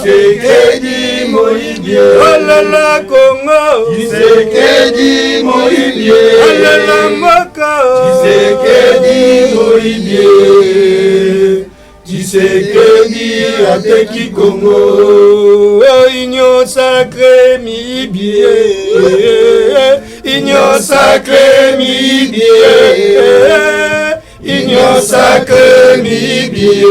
Tshisekedi Moïbie. Alala Congo. Tshisekedi Moïbie. Alala Maka. Tshisekedi Moïbie. Tshisekedi ateki Congo. Union sacrée Mibie. Union sacrée Mibie. Union sacrée Mibie.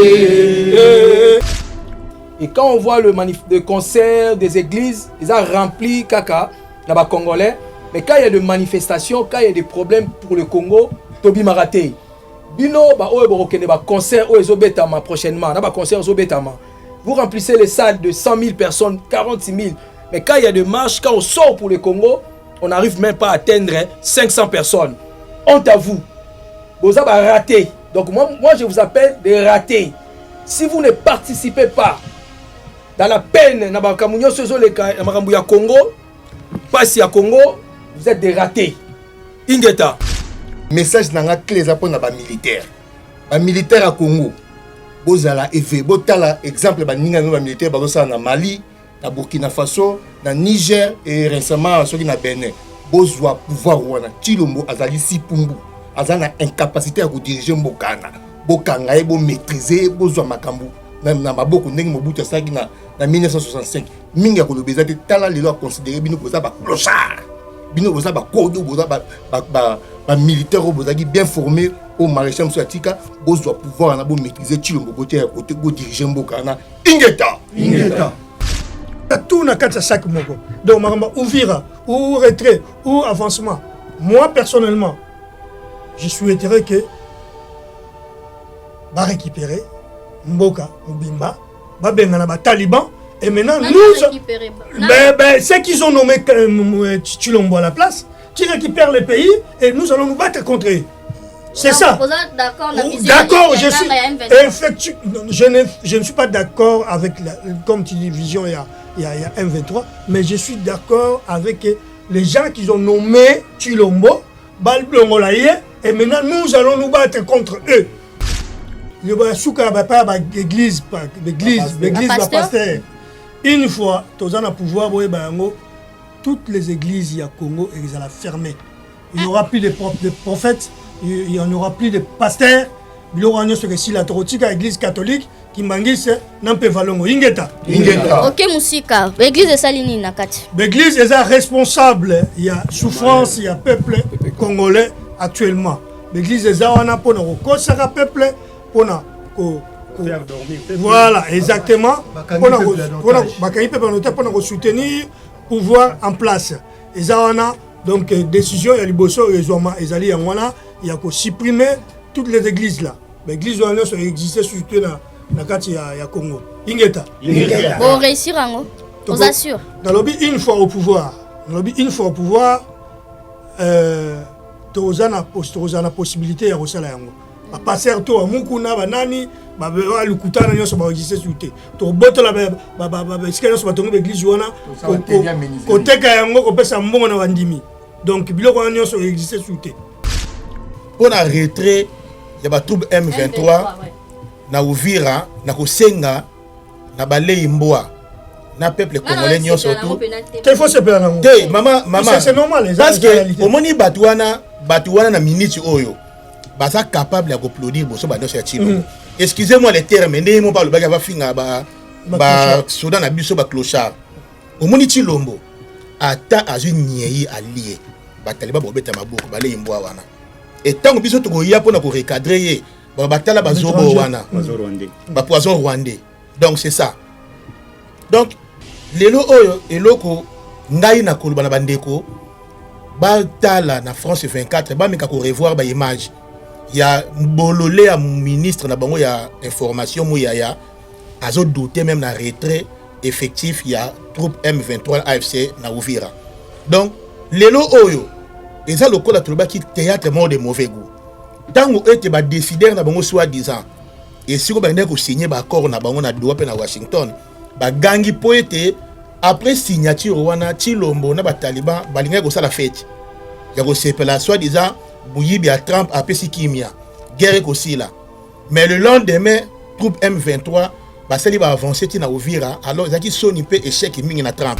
Et quand on voit le concert des églises, ils ont rempli caca là-bas congolais. Mais quand il y a des manifestations, quand il y a des problèmes pour le Congo, Tobi Maraté. Bino, concert prochainement, concert vous remplissez les salles de 100 000 personnes, 46 000. Mais quand il y a des marches, quand on sort pour le Congo, on n'arrive même pas à atteindre 500 personnes. Honte à vous. Vous avez raté. Donc moi, je vous appelle des ratés. Si vous ne participez pas dans la peine, dans le Congo, pas si à Congo, vous êtes des ratés. Ingeta. Message nanga clé pour les militaires. Les militaires à Congo. Bozala EV, botala exemple ba ninga no militaire bazosa na Mali, na Burkina Faso, na Niger et récemment soki na Benin. Bozwa pouvoir wana. Chilombo azali sipumbu. Azana incapacité à diriger mbokana. Bokanga ebo maîtriser bozwa makambu. Même na maboko ndenge Mobutu asaki na 1965. Minga ko lobeza te tala lelo considérer bino boza ba clochard. Bino boza ba kodo boza ba militaire bozaki bien formé au maréchal Moussouatika, bozwa pouvoir na bo maîtriser Chilombo côté à côté go diriger mbokana. Ingeta. Tout na kata sac moko. Donc makamba ouvira ou retrait ou avancement. Moi personnellement, je souhaiterais que va récupérer Mboka Mbimba, va bengana ba Taliban et maintenant nous ceux qu'ils ont nommé Chilombo à la place, qui récupèrent le pays et nous allons nous battre contre eux. C'est ça. D'accord, je ne suis pas d'accord avec comme tu dis vision il y a M23, mais je suis d'accord avec les gens qui ont nommé Chilombo, Balblongolaye, et maintenant nous allons nous battre contre eux. L'église, pasteur. Une fois, tous en pouvoir, toutes les églises à Congo, elles allaient fermer. Il n'y aura plus de prophètes, il n'y aura plus de pasteurs. Il y aura une église catholique qui mangisse n'importe valongo. Ingeta. Ok, Moussika. L'église est saline nakati. L'église est responsable. Il y a souffrance, il y a peuple congolais actuellement. L'église est là pour nous consacrer peuple, pour nous voilà, exactement. Pour nous soutenir, pouvoir en place. Et ça, donc, décision, il y a liboso, il y a supprimer toutes les églises là. L'église doit exister surtout dans le Congo. Ingeta. Bon, réussir en on vous assure. Dans le lobby, une fois au pouvoir, tu as la possibilité de reçoit passer tout à Mukuna, Banani, Lukutana, nous sommes existés sur le to boto la ce que nous sommes l'église Joana, côté Kayango, on peut s'embonner à Wandimi. Donc, biloko nous sommes existés sur le pour la retrait, il y a troupe M23, na Uvira, na Kosenga, na Balé Mboa, na peuple congolais nous surtout. Qu'il faut se plaindre. Maman, c'est normal. Parce que au moni Batouana na minute oyo. Baza capable de applaudir boso ba dossier Chilombo. Excusez-moi les termes, mais ne pas le baga va finga ba Soudan na biso ba clochard. Au moni Chilombo ata azuniei allié. Ba taliba bobeta maboko ba le Mboa wana. Et tant que biso to goya pona ko recadrer ba batala bazobo wana. Ba poison rwandais. Donc c'est ça. Donc lelo oyo eloko ngai na koluba na bandeko ba tala na France 24 ba meka ko revoir ba image. Il y a Bololé à ministre na bango ya information mouyaya azo douter même na retrait effectif il y a troupe M23 AFC na Uvira. Donc lelo oyo eza lokola toloba ki théâtre mort de mauvais goût. Tango ete ba décider na bango soi-disant et si ko ba ndeko signer ba accord na bango na Doha pe na Washington ba gangi poete après signature wana Chilombo na ba Taliban balinga ko sala fête. Ya ko sepela soi-disant Bouyibi à Trump à Pessikimia, guerre aussi là. Mais le lendemain, troupe M23, basali va avancer tina Uvira alors zaki soni pe échec mingi na trempe.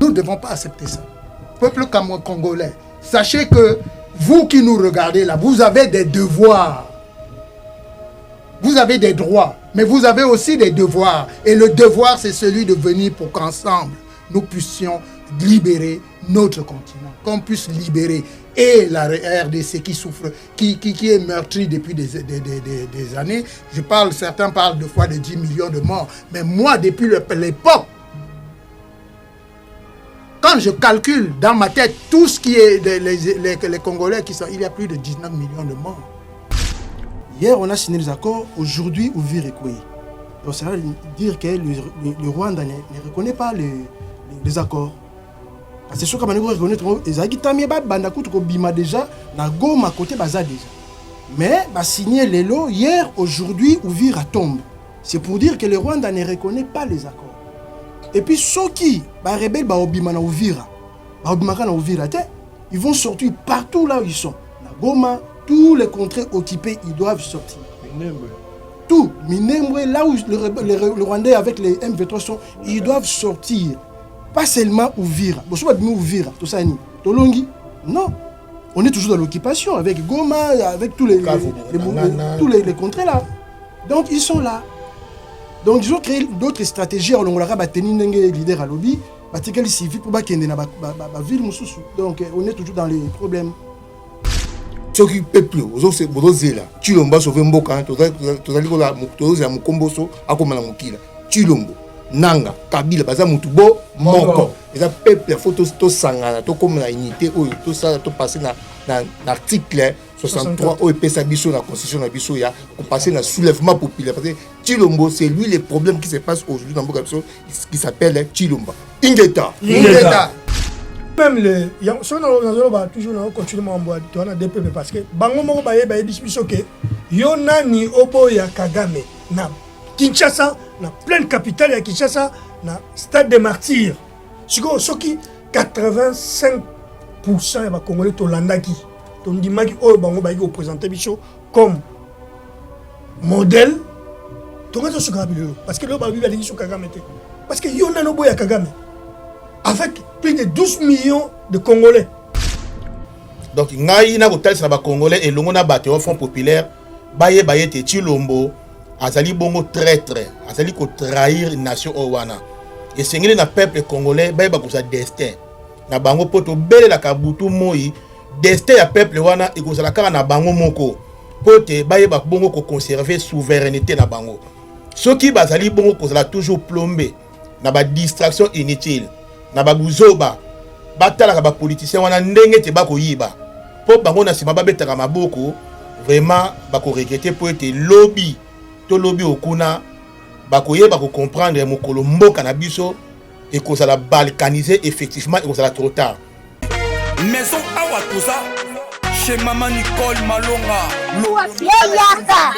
Nous ne devons pas accepter ça. Peuple congolais, sachez que vous qui nous regardez là, vous avez des devoirs. Vous avez des droits, mais vous avez aussi des devoirs. Et le devoir, c'est celui de venir pour qu'ensemble, nous puissions libérer notre continent. Qu'on puisse libérer et la RDC qui souffre, qui est meurtrie depuis des années. Certains parlent de fois de 10 millions de morts. Mais moi, depuis l'époque, quand je calcule dans ma tête tout ce qui est les Congolais qui sont, il y a plus de 19 millions de morts. Hier, on a signé les accords. Aujourd'hui, Uvira est couillé. Donc, ça veut dire que le Rwanda ne reconnaît pas les accords. Parce que ce qu'on reconnaît, les Agitami banda kutu ko bima déjà, na Goma côté baza déjà. Mais bah signé les lots hier, aujourd'hui, Uvira tombe. C'est pour dire que le Rwanda ne reconnaît pas les accords. Et puis ceux qui bah rebelles bah obima na Uvira, ils vont sortir partout là où ils sont. Na Goma, tous les contrées occupées, ils doivent sortir. Tout, Minembwe, là où le Rwandais avec les M23 sont, ils doivent sortir. Pas seulement Uvira. Uvira, tout ça, Tolongi. Non. On est toujours dans l'occupation avec Goma, avec tous les contrées là. Donc ils sont là. Donc ils ont créé d'autres stratégies. On a battu les leaders à lobby. Donc on est toujours dans les problèmes. Ce qui peuple, là, Chilombo sauver Mboka, Chilombo, Nanga, Kabila, Baza Mutubo, Moko. Les peuples, photos, to sangana, to comme la unité, tout ça, to passer dans l'article 63, où il sa biso la constitution de biso, pour passer dans le soulèvement populaire. Parce que Chilombo, c'est lui les problèmes qui se passent aujourd'hui dans Mboka, qui s'appelle Chilombo. Ingeta. Même les toujours continuer à boire on a DPP parce que bango moko baye discussion que yona ni oboya Kagame na Kinshasa na pleine capitale ya Kinshasa na stade des martyrs siko soki 85% ya ba congolais to landaki to ndimaki oyo bango baye représenter biso comme modèle to ngato suka bilelo parce que lo ba bibi alingi suka Kagame te parce que yona no boya Kagame avec plus de 12 millions de Congolais. Donc, ngai na kotalisa ba Congolais et longo na baté au Front populaire, baye te Chilombo, azali bongo traître, azali ko trahir nation owana. Et sengeli na peuple congolais, baye ba ko sa destin. Na bango poto bele la kabutu moi, destin ya peuple wana e ko sala kaka na bango moko. Pote baye ba bongo ko conserver souveraineté na bango. Soki bazali bongo ko sala toujours plombé na ba distraction inutile. Na babuzoba batala ba politicien wana ndenge te bako yiba po bango na sima babetaka maboko vraiment bako regretter po ete lobby to lobby okuna bako yeba ko comprendre mokolo mboka na biso et ko la balkaniser effectivement et ko la trop tard. Maison awa toza chez maman Nicole Malonga yaka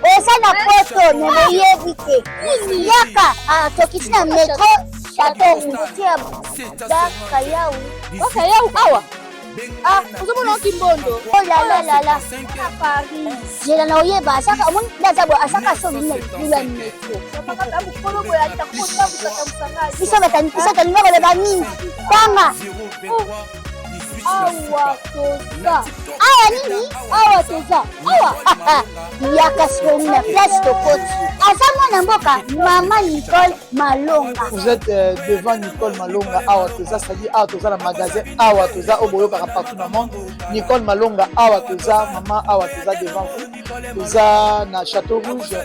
esa na poto ne boyebite yaka tokisina metro Château Kayau. Kayau awa. Uzomona kimbondo. Oh la la la la. Paris. Jela na oyeba asaka amon ndazabo asaka so bina bila metro. Sapaka abu kono boya takota busaka. Bisa batani ngaba le bani. Tanga. Awa toza. Awa nini? Awa toza. Awa. Yaka soni na place tokoti. Asama na mboka Maman Nicole Malonga. Vous êtes devant Nicole Malonga Awa toza, c'est-à-dire Awa toza le magasin Awa toza au boyo partout dans le monde. Nicole Malonga Awa toza, maman Awa toza devant vous. Toza na Château Rouge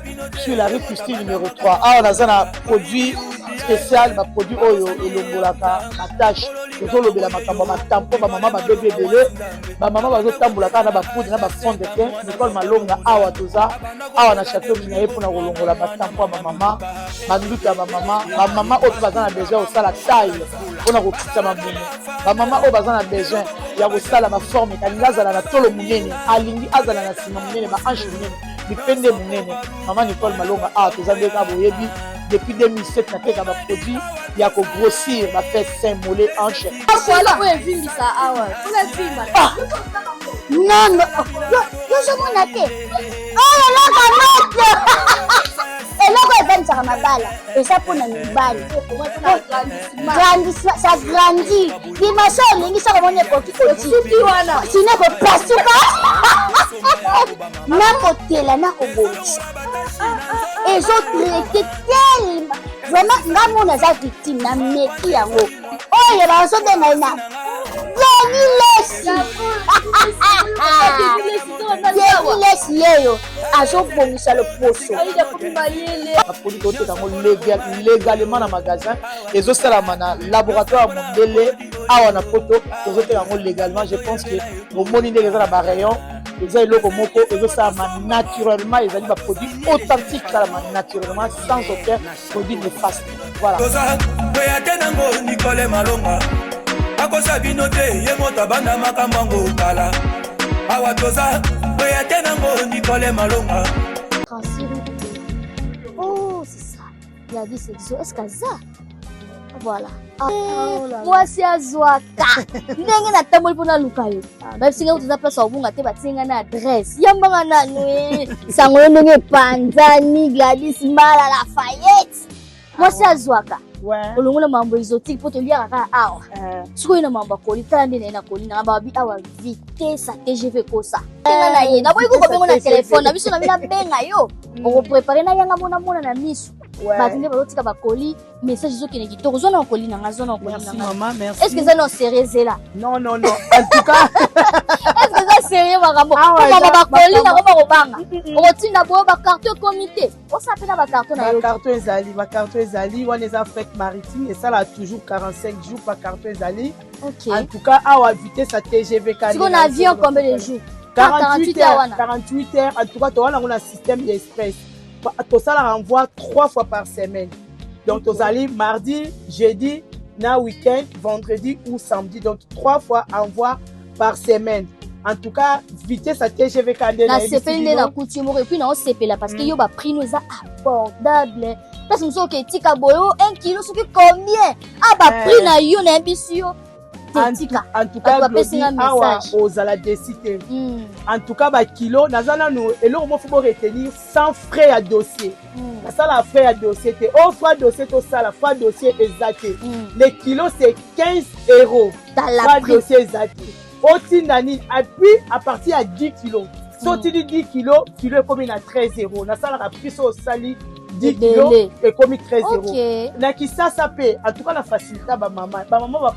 sur la rue Custine numéro 3. Awa naza na produit spécial, ma produit oyo elongolaka na tâche. Tozo lobela makambo ma tampo ba maman ba bébé belé. Ba maman bazo tambolaka na ba poudre na ba fond de teint. Nicole Malonga Awa toza. Awa na Château Rouge na yepo na kolongola ba tampo ba maman. Manduka ba maman oyo bazana besoin au sala taille. On a rekita mamuno. Ba maman oyo bazana besoin ya kosala ma forme kalinga azala na tolo munene. Alingi azala na sima munene ba hanche munene. Bipende munene. Maman Nicole Malonga Awa toza ndeka boyebi. Depuis 2007, on a fait un produit, il y a qu'à grossir, on a fait 5 mollets hanches. Voilà, où est Vimbi ça? Ah ouais, où est Vimbi? Non, non, je m'en ai fait. Oh là là, ma mère! Et eloko evanisaka mabala eza mpona mibali ça grandit dimension olingi soko moni ekoki kosuki wana sino ekopasuka nakotela nakobongisa ezotraite tellement vraiment nga mona aza victime na meki yango oyo bazobenga ena Lesi yeyo azobongisa loposo baprodit toteka yango légalement na magasin ezosalama na laboratoire mondele awa na poto tozoteka yango légalement. Je pense que omoni ndenge eza na barayon eza eloko moko ezosalama naturellement, ezali baproduit authentique salama naturellement sans aucun produit néfaste. Voilà. akosa bino te ye moto abanda makambo yango kala awa toza oya te nango Nicole Malonga. Oh, c'est ça. Il a dit sexo. Est-ce que ça? Voilà. Moi c'est azwaka. Ndenge na tamboli pona lukayo. Ba singa utuza place obunga te batinga na adresse. Yambanga na nwe. Sango ndenge Panzani Gladys Mala Lafayette. Moi c'est azwaka. Ouais. Olongola mambo exotique poto liaka ka awa. Siko ina mambo koli tala ndene na koli na babi awa vitesse TGV kosa. Tenga na ye. Na boyi ko bengo na téléphone. Na biso na mina benga yo. On préparer na yanga mona na miso. Batinga bazotika bakoli message zokene kitoko zona okoli na ngazona okoli na. Merci maman, merci. Est-ce que ça non sérieux là? Non non non. En tout cas, est-ce que ça sérieux makambo? Maman bakoli na ko banga. Otinda bo ba carton comité. On s'appelle na ba carton na yo. Ba carton ezali, on les a fait maritime et ça là toujours 45 jours par carton ezali. OK. En tout cas, à vitesse à TGV si on a avion combien de jours? 48 heures. 48 heures. En tout cas, on a un système express. Tout ça la renvoie 3 fois par semaine. Donc, tu allez mardi, jeudi, na week-end, vendredi ou samedi. Donc, 3 fois envoi par semaine. En tout cas, vitesse à TGV Kandé. Na CP na coutume et puis na CP là parce que yo ba prix nous a abordable. Parce que nous sommes tika boyo 1 kilo ce que combien? Ah ba prix na yo na bisio. En tout cas, aux ala décider. En tout cas, kilo, nazana nous et là on faut retenir sans frais à dossier. La salle à frais à dossier, au fois dossier tout ça, la fois dossier exact. Les kilos c'est 15 €. Dans la dossier exact. Au tinani, et puis à partir à 10 kilos. Si tu dis 10 kilos, kilo est combien à 13 €. La salle a pris au sali 10 kilos et comme 13 €. Na kisa ça paie. En tout cas la facilité ba maman ba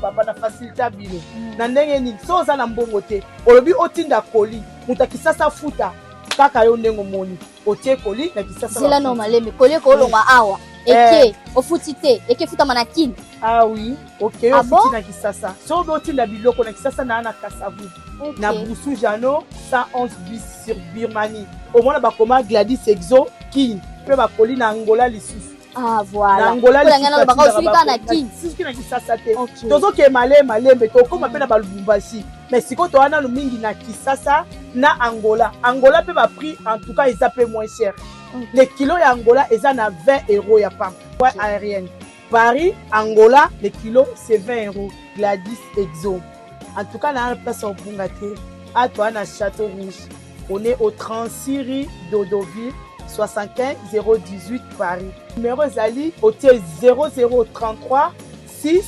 papa na facilité bilo. Na ndenge ni so za na mbongo te. Olobi otinda koli, muta kisa sa futa. Kaka yo ndengo moni. Otie koli na kisa sa. C'est la normale mais koli ko longa awa. Eke ofutite, eke futa manakini. Ah oui, OK, ofuti na kisa sa. So otinda biloko na kisa sa na kasavu. Na Boussou Jano 111 bis sur Birmanie. Au moins ba koma Gladys Exo King. Ba koli na Angola lisusu. Ah voilà. Na Angola lisusu. Ba kosika na King. Siki na kisasa te. Tozo ke malembe to koma pe na ba Lubumbashi. Mais siko to wana lumingi na Kisasa na Angola. Angola pe ba prix en tout cas ils appellent moins cher. Les kilos ya Angola eza na 20 € ya pan. Ouais aérienne. Paris, Angola, les kilos c'est 20 €. Gladys Exo. En tout cas na place au Bungate. À toi na Château Rouge. On est au 36 rue Dodoville. 75 018 Paris. Numéro Zali, hôtel 0033 6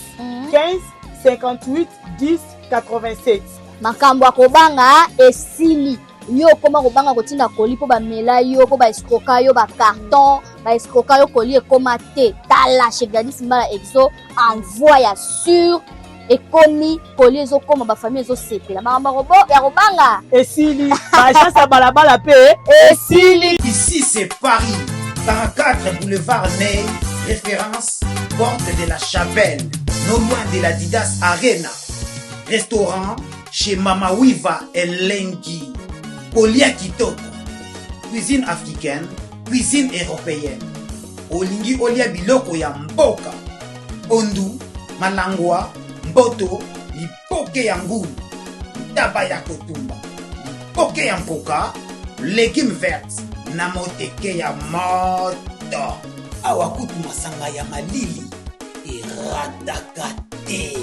15 58 10 87. Makambo akobanga esili. Yo koma kobanga kotinda koli po ba mela yo po ba escroka yo ba carton, ba escroka yo koli ekoma te. Tala chez Gladys Mala Exo envoie sur ekomi koli ezokoma ba famille ezosepela. Makambo robo ya kobanga esili. Ba chance à balabala pe esili. Ici c'est Paris, 44 boulevard Ney, référence porte de la Chapelle, non loin de la Didas Arena. Restaurant chez Mama Wiva et Lengi. Kolia Kitoko, cuisine africaine, cuisine européenne. Olingi olia biloko ya mboka. Ondu, malangwa, mboto, lipoke ya ngulu, taba ya kotumba, lipoke ya mpoka, légumes verts. Na moteke ya moto awa kutu masanga ya malili iradakate.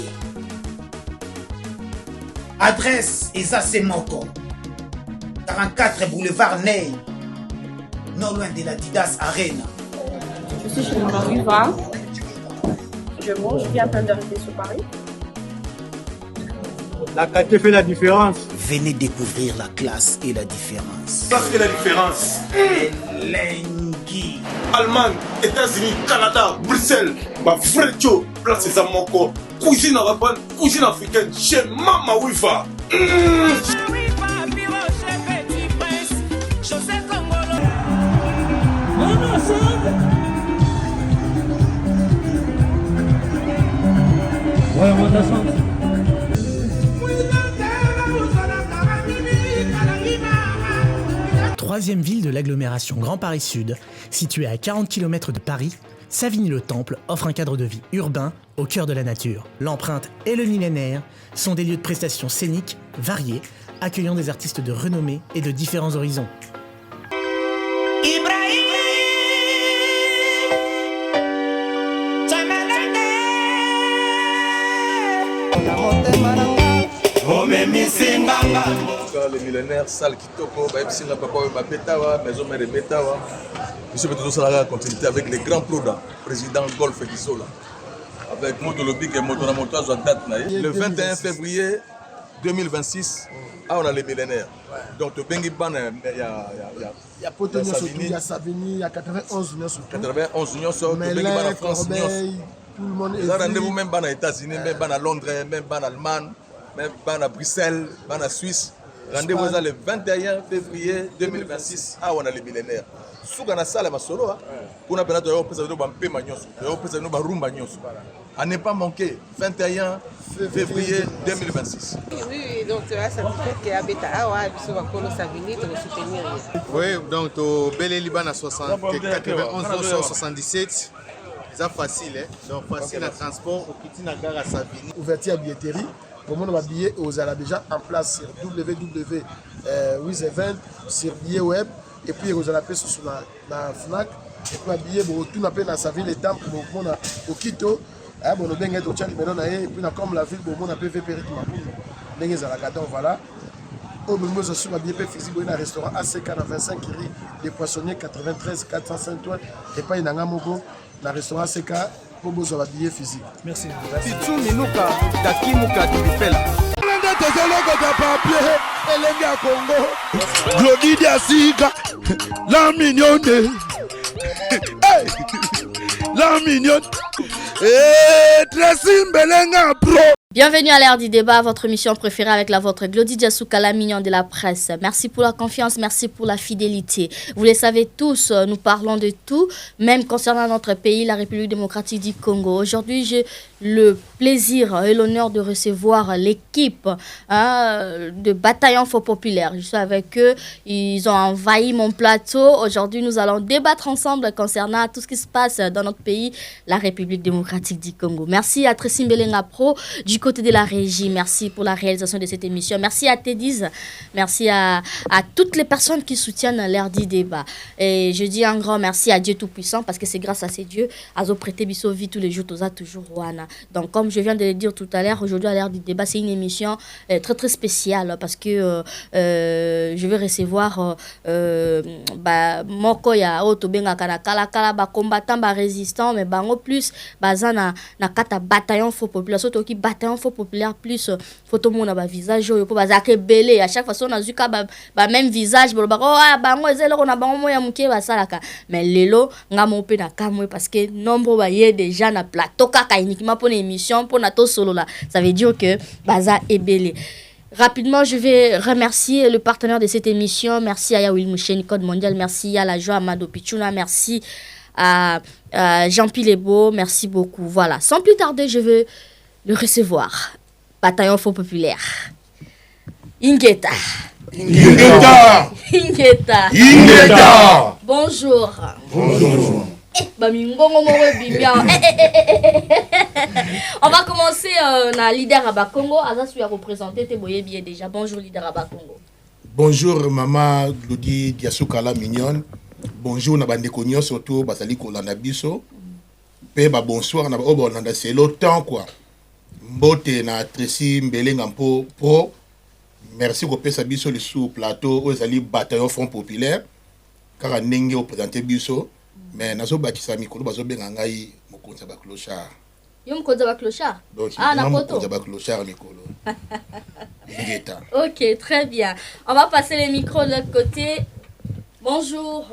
Adresse eza semoko 44 boulevard Ney, non loin de la Didas Arena. Je suis chez Maman Wiva. Je viens à peine de rester sur Paris. La qualité fait la différence. Venez découvrir la classe et la différence. Ça c'est la différence. Lengi. Allemagne, États-Unis, Canada, Bruxelles, ma frère Joe, place c'est Zamoko. Cuisine arabe, cuisine africaine, chez Mama Wiva. Troisième ville de l'agglomération Grand Paris Sud, située à 40 km de Paris, Savigny-le-Temple offre un cadre de vie urbain au cœur de la nature. L'empreinte et le millénaire sont des lieux de prestations scéniques variés, accueillant des artistes de renommée et de différents horizons. Les millénaires, salle Kitoko, Baïpsina, Papa, Betawa, Maison Mère Betawa. Monsieur Beto Salara continuité avec les grands plodas, président Golf et Sola. Avec Motolobic et Motonamotoise en date. Le 21 février 2026, on a les millénaires. Donc, Bengi Ban, il y a Potonio surtout, il y a Savigny, il y a 91 unions surtout. 91 unions surtout, Bengi Ban en France, tout le monde est. Vous avez rendez-vous même aux États-Unis, même à Londres, même en Allemagne, même à Bruxelles, même à Suisse. Rendez-vous le 21 février 2026, on a les millénaires. Souga na salle masolo, pour appeler notre président Bampé Magnos, le président Barumba Nyos. À ne pas manquer, 21 février 2026. Oui, donc ça fait qu'il y a Beta, il va qu'on Savigny pour soutenir. Oui, donc au Bel Liban à 91 77, c'est facile, donc facile à transport au petit Nagar à Savigny. Ouverture à billetterie. Pour moi, on va billet aux Arabes déjà en place sur www.wizevent, sur billet web, et puis aux Arabes sur la FNAC, et puis billet pour tout n'a pas dans sa ville et temps pour mon au Quito, bon on bien au Tchad, mais non et puis comme la ville pour mon PVP rythme, bien à la gâteau voilà. Au moment où sur billet physique dans un restaurant ACK dans 25 rue des Poissonniers 93 405 et pas dans Ngamogo dans restaurant ACK. Pour vous avoir billet physique. Merci. Titu Minuka, Dakimuka, Dibifela. Congo. Glody Diasika, la mignonne. La mignonne. Et Tracy Mbelenga Pro. Bienvenue à l'ère du débat, votre émission préférée avec la vôtre Glody Diasouka, la mignonne de la presse. Merci pour la confiance, merci pour la fidélité. Vous le savez tous, nous parlons de tout, même concernant notre pays, la République démocratique du Congo. Aujourd'hui, j'ai le plaisir et l'honneur de recevoir l'équipe de Bataillon Faux Populaire. Je suis avec eux, ils ont envahi mon plateau. Aujourd'hui, nous allons débattre ensemble concernant tout ce qui se passe dans notre pays, la République démocratique du Congo. Merci à Tracy Mbelenga Pro du côté de la régie. Merci pour la réalisation de cette émission. Merci à Tédiz. Merci à toutes les personnes qui soutiennent l'ère du débat. Et je dis un grand merci à Dieu Tout-Puissant parce que c'est grâce à ces dieux à prêter biso vie tous les jours, tous toujours Rwanda. Donc, comme je viens de le dire tout à l'heure, aujourd'hui à l'ère du débat, c'est une émission très très spéciale parce que je vais recevoir moko ya otobenga kana kala ba combattant ba résistant mais bango plus bazana na kata bataillon faux populaire surtout qui bataillon faux populaire plus photo mona ba visage yo po bazake belé à chaque fois on a zuka ba même visage bo bango ezelo na bango moya muke ba salaka mais lelo ngamo pe na kamwe parce que nombre ba yé déjà na plateau kaka uniquement pour l'émission pour nato solo là ça veut dire que baza est belé. Rapidement, je vais remercier le partenaire de cette émission. Merci à Yawil Moucheni Code Mondial. Merci à la joie Amado Pichuna. Merci à Jean-Pierre Lebo. Merci beaucoup. Voilà. Sans plus tarder, je vais le recevoir. Bataillon Faux Populaire. Ingeta. Ingeta. Ingeta. Ingeta. Bonjour. Bonjour. On va commencer na leader à Bakongo. Azasu a représenté Teboye bien déjà. Bonjour leader à Bakongo. Bonjour maman Glody Diasouka la mignonne. Bonjour na bandeko nyo surtout basali kolanda biso. Pe ba bonsoir na ba obonanda c'est l'autant quoi. Mbote na Tracy Mbelenga Pro. Merci ko pesa biso le sous plateau aux ali bataillon Front Populaire. Car ndenge au présenter biso mais nazobakisa mikolo bazobenga ngai mokonzi ba clochard. Yo mokonzi ba clochard. Donc na poto. Mokonzi ba clochard mikolo. Ingeta. Ok, très bien. On va passer les micros de l'autre côté. Bonjour.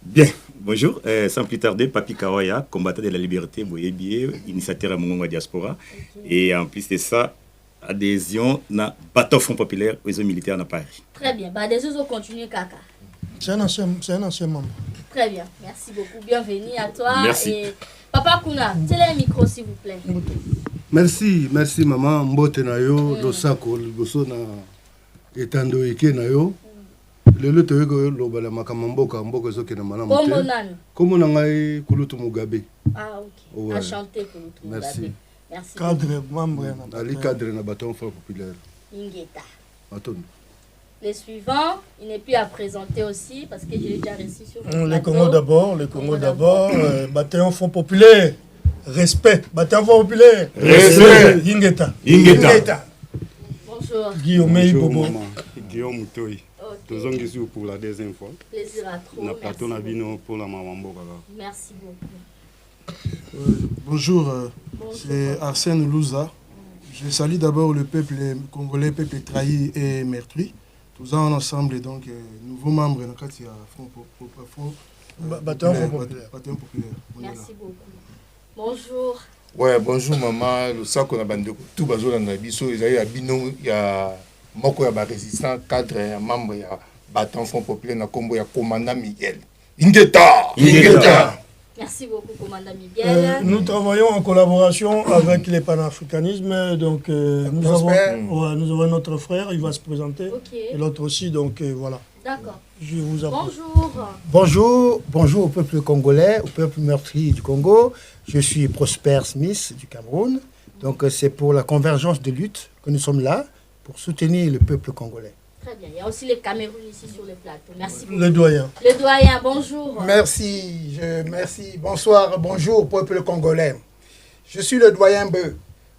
Bien, bonjour. Sans plus tarder, Papi Kawaya, combattant de la liberté, Boyebié, initiateur à Mongongo Diaspora. Okay. Et en plus de ça, adhésion na bateau Front Populaire aux militaires à Paris. Très bien. Bah, des autres continuer, Kaka. C'est un ancien membre. Très bien. Merci beaucoup. Bienvenue à toi. Merci. Et Papa Kuna, tenez le micro s'il vous plaît. Merci maman. Mbote na yo, losako, liboso na etando eke na yo. Lelo toyeko lobala makamamboka mboka zoke na malamu te. Kombo nani? Kombo na ngai Kulutu Mugabe. Ah ok. Ouais. Enchanté Kulutu Mugabe. Merci. Merci. Cadre membre na Ali cadre na bâton Front Populaire. Ingeta. Attends. Les suivants, il n'est plus à présenter aussi parce que je l'ai déjà reçu sur le Les Congo d'abord, bataillon Front Populaire. Respect. Bataillon Front Populaire. Respect. Ingeta. Bonjour. Guillaume Bobo. Guillaume Moutoui. Tozongisi pour la deuxième fois. Plaisir à trop. Na plateau na bino pour la maman Mboka. Merci beaucoup. Bonjour, c'est Arsène Louza. Je salue d'abord le peuple congolais, peuple trahi et meurtri. Tous ensemble, donc, nouveaux membres dans le Front Populaire. Merci beaucoup. Bonjour. Ouais, bonjour maman. Le sac qu'on a bandé tout bazo dans la biso, il y a bino, il y a moko ya ba résistant cadre ya membre ya bâton Front Populaire na combo ya commandant Miguel. Ingeta. Merci beaucoup, commandant Miguel. Nous travaillons en collaboration avec les panafricanismes. Donc, nous avons notre frère, il va se présenter. Okay. Et l'autre aussi, donc voilà. D'accord. Je vous apprends. Bonjour au peuple congolais, au peuple meurtri du Congo. Je suis Prosper Smith du Cameroun. Donc, c'est pour la convergence de lutte que nous sommes là, pour soutenir le peuple congolais. Très bien. Il y a aussi les Cameroun ici sur le plateau. Merci beaucoup. Le doyen. Le doyen, bonjour. Merci. Bonsoir, bonjour, peuple congolais. Je suis le doyen Beu,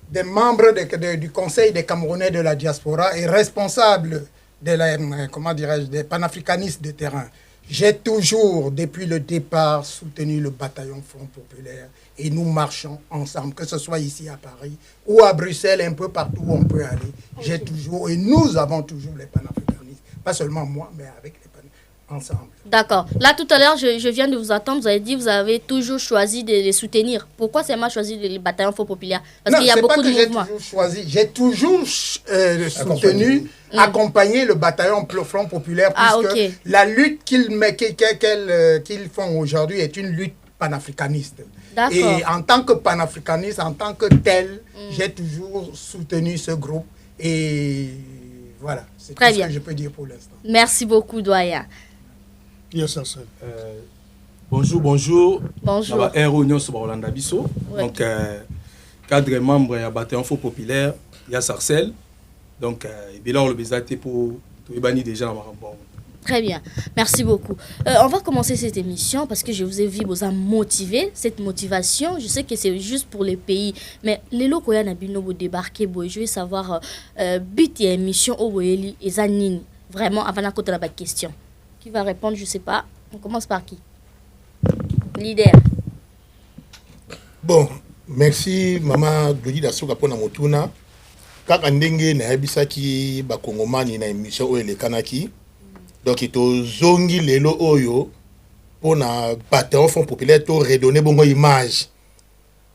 des membres du Conseil des Camerounais de la diaspora et responsable des panafricanistes de terrain. J'ai toujours, depuis le départ, soutenu le bataillon Front Populaire et nous marchons ensemble, que ce soit ici à Paris ou à Bruxelles, un peu partout où on peut aller. J'ai toujours, et nous avons toujours les panafricanistes, pas seulement moi, mais avec les panafricanistes, ensemble. D'accord. Là, tout à l'heure, je viens de vous attendre, vous avez dit que vous avez toujours choisi de les soutenir. Pourquoi seulement choisi le bataillon Front Populaire? Parce qu'il y a beaucoup de mouvements. J'ai toujours soutenu, accompagné le bataillon Front Populaire, puisque la lutte qu'ils font aujourd'hui est une lutte panafricaniste. Et en tant que panafricaniste, en tant que tel, j'ai toujours soutenu ce groupe. Et voilà, c'est tout ce que je peux dire pour l'instant. Merci beaucoup, doyen. Bonjour. Bonjour. Donc, cadre membre de bataillon Front Populaire, il y a Sarcel. Donc, il a le besoin pour tout les déjà dans Marambon. Très bien, merci beaucoup. On va commencer cette émission parce que je vous ai vu vous a motivé. Cette motivation, je sais que c'est juste pour les pays, mais les locaux y ont débarqué. Je veux savoir, but et émission au Boyeli et Zanine. Vraiment, avant de côté la question. Qui va répondre, je ne sais pas. On commence par qui? Leader. Bon, merci maman Glody Dasoka pour la motuna. Quand ndenge na yebisaki ba Kongomani na émission oyo elekanaki. Donc ito zongi lelo oyo pour na bataillon Front Populaire to redonner bongo image.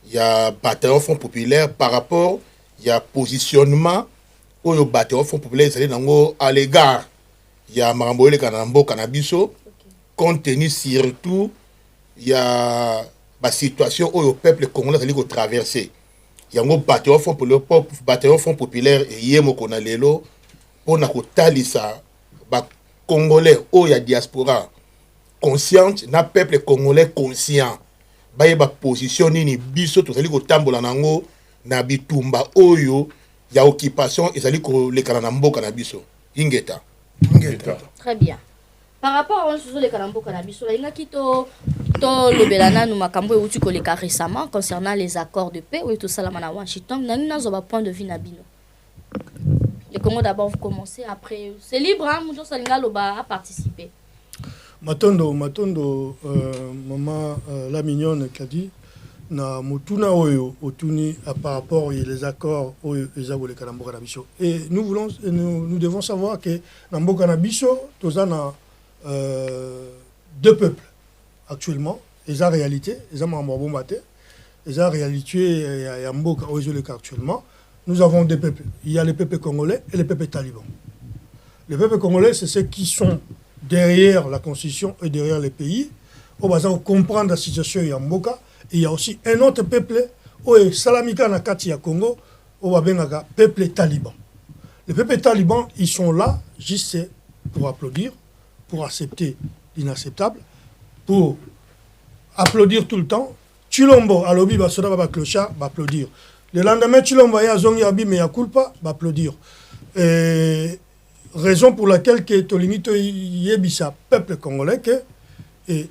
Il y a bataillon Front Populaire par rapport il y a positionnement oyo bataillon Front Populaire c'est nango à l'égard il y a Maramboele Kanambo Kanabiso compte tenu surtout il y a la situation où le peuple congolais a traversé. Il y a un bataillon Front Populaire et yemo kona lelo pour na kotalisa ba congolais où il y a diaspora consciente na peuple congolais conscient ba yeba position ni biso to zali ko tambola nango na bitumba oyo ya occupation ezali ko lekana na mboka na biso ingeta. Très bien. Par rapport à les Kalambo Cannabis, il y a qui le Belana nous makambo et outil koleka récemment concernant les accords de paix ou tout ça là à Washington. Nous avons un point de vue nabino. Le Congo d'abord vous commencez après c'est libre hein, Moujo Salinga Loba à participer. Matondo, maman la mignonne qui a dit, na mutuna oyo otuni par rapport les accords oyo ezabole kanamboka na biso. Et nous devons savoir que namboka na biso tozana deux peuples actuellement, les a réalité, les a mambombate, les a réalité ya mboka oyo le cas actuellement. Nous avons deux peuples. Il y a les peuples congolais et les peuples talibans. Les peuples congolais, c'est ceux qui sont derrière la constitution et derrière les pays. On va comprendre la situation ya mboka. Et il y a aussi un autre peuple, Salamika Nakati ya Congo, on va bien le peuple taliban. Les peuples talibans, ils sont là juste pour applaudir, pour accepter l'inacceptable, pour applaudir tout le temps. Chilombo, à l'obi, basoda baba clochard, va applaudir. Le lendemain, Chilombo, ya zongi abi, mais ya culpa, va applaudir. Raison pour laquelle que Tolimito yebisa peuple congolais que il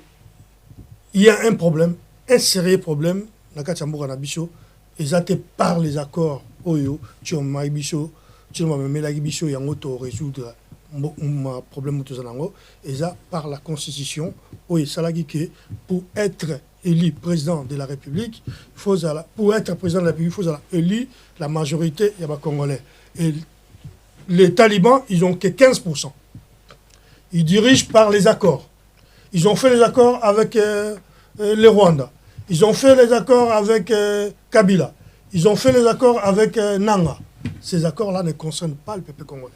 y a un problème. Un sérieux problème, Nakatsamboka Nabiso, ils étaient par les accords, Oyo, Tchoma Biso, Tchoma Melagi Biso, Yangoto, résoudre un problème Mutozanango, et ça par la constitution, Oyo Salagike, pour être élu président de la République, pour être président de la République, il faut élire la majorité des Congolais. Et les talibans, ils n'ont que 15%. Ils dirigent par les accords. Ils ont fait les accords avec les Rwandais. Ils ont fait les accords avec Kabila. Ils ont fait les accords avec Nanga. Ces accords-là ne concernent pas le peuple congolais.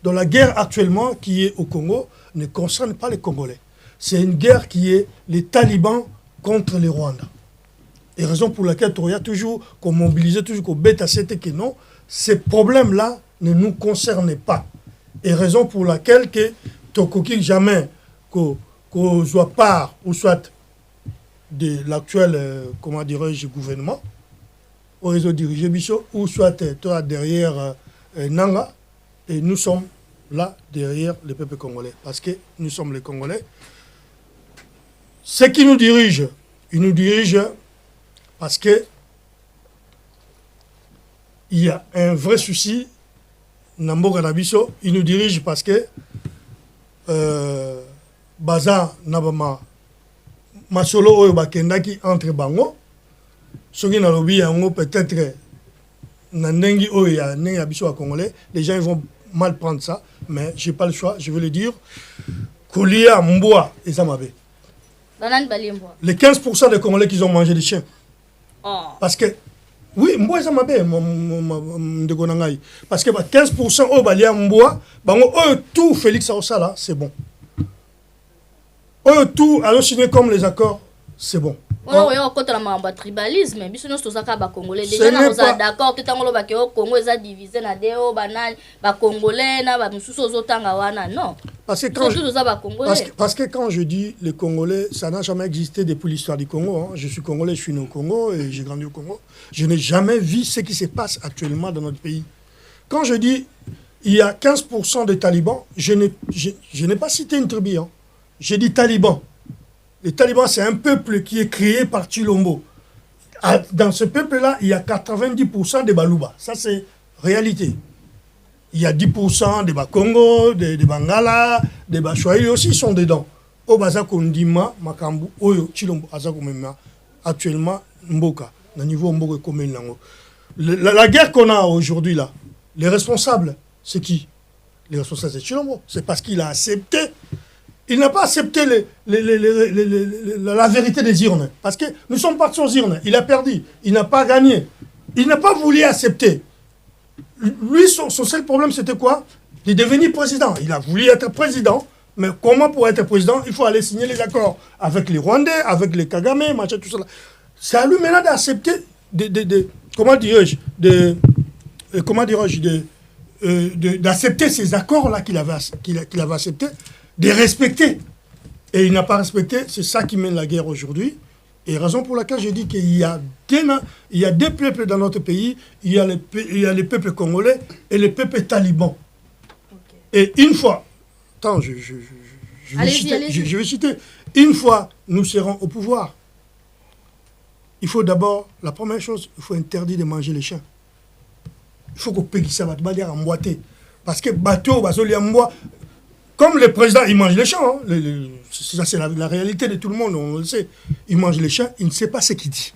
Donc la guerre actuellement qui est au Congo ne concerne pas les Congolais. C'est une guerre qui est les talibans contre les Rwandais. Et raison pour laquelle il y a toujours qu'on mobilise, toujours qu'on bête à cette que non, ces problèmes-là ne nous concernent pas. Et raison pour laquelle que Tokoki jamais qu'on soit part ou soit de l'actuel, comment dirais-je, gouvernement, au réseau dirigé Bicho, ou soit toi derrière Nanga, et nous sommes là derrière le peuple congolais, parce que nous sommes les Congolais. Ceux qui nous dirigent, ils nous dirigent parce que il y a un vrai souci, Namboka Nabiso, ils nous dirigent parce que Baza Nabama Masolo oyo bakendaki entre bango soki na lobi yango peut-être na ndengi oyo ya ndengi ya biso ya congolais, les gens ils vont mal prendre ça, mais j'ai pas le choix, je vais le dire. Kolia Mboa et Zamabe. Les 15% des Congolais qui ont mangé des chiens. Oh. Parce que oui, Mboa et Zamabe parce que 15% au balia Mboa, bango oyo tout Félix Aosala, c'est bon. Tout alors signé comme les accords, c'est bon. On est contre le tribalisme, mais si nous sommes congolais, déjà nous sommes d'accord, tout le Congo est divisé na deo banal, ba congolais na ba mususu ozotanga wana non. Parce que quand je dis les Congolais, ça n'a jamais existé depuis l'histoire du Congo. Hein. Je suis congolais, je suis né au Congo et j'ai grandi au Congo. Je n'ai jamais vu ce qui se passe actuellement dans notre pays. Quand je dis il y a 15% de talibans, je n'ai pas cité une tribu. Hein. J'ai dit talibans. Les talibans, c'est un peuple qui est créé par Chilombo. Dans ce peuple-là, il y a 90% de Balouba. Ça, c'est réalité. Il y a 10% de Bakongo, de Bangala, de Bachouaï aussi sont dedans. Au Bazakondima, Makambu, Oyo, Chilombo, Azakomema, actuellement, Mboka, au niveau Mboka Komé Nango. La guerre qu'on a aujourd'hui, là, les responsables, c'est qui? Les responsables, c'est Chilombo. C'est parce qu'il a accepté. Il n'a pas accepté la vérité des urnes. Parce que nous sommes partis aux urnes. Il a perdu. Il n'a pas gagné. Il n'a pas voulu accepter. Lui, son seul problème, c'était quoi? De devenir président. Il a voulu être président. Mais comment pour être président? Il faut aller signer les accords avec les Rwandais, avec les Kagame, machin, tout ça. C'est à lui maintenant d'accepter, d'accepter ces accords-là qu'il avait acceptés, de respecter. Et il n'a pas respecté, c'est ça qui mène la guerre aujourd'hui. Et raison pour laquelle je dis qu'il y a des peuples dans notre pays, il y a les peuples congolais et les peuples talibans. Okay. Et une fois, attends, je vais citer, une fois nous serons au pouvoir, il faut d'abord, la première chose, il faut interdire de manger les chiens. Il faut qu'on paye ça, va te emboîter. Parce que bateau, basoli amboa, Comme le président, il mange les champs. Hein. Ça, c'est la réalité de tout le monde, on le sait. Il mange les champs, il ne sait pas ce qu'il dit.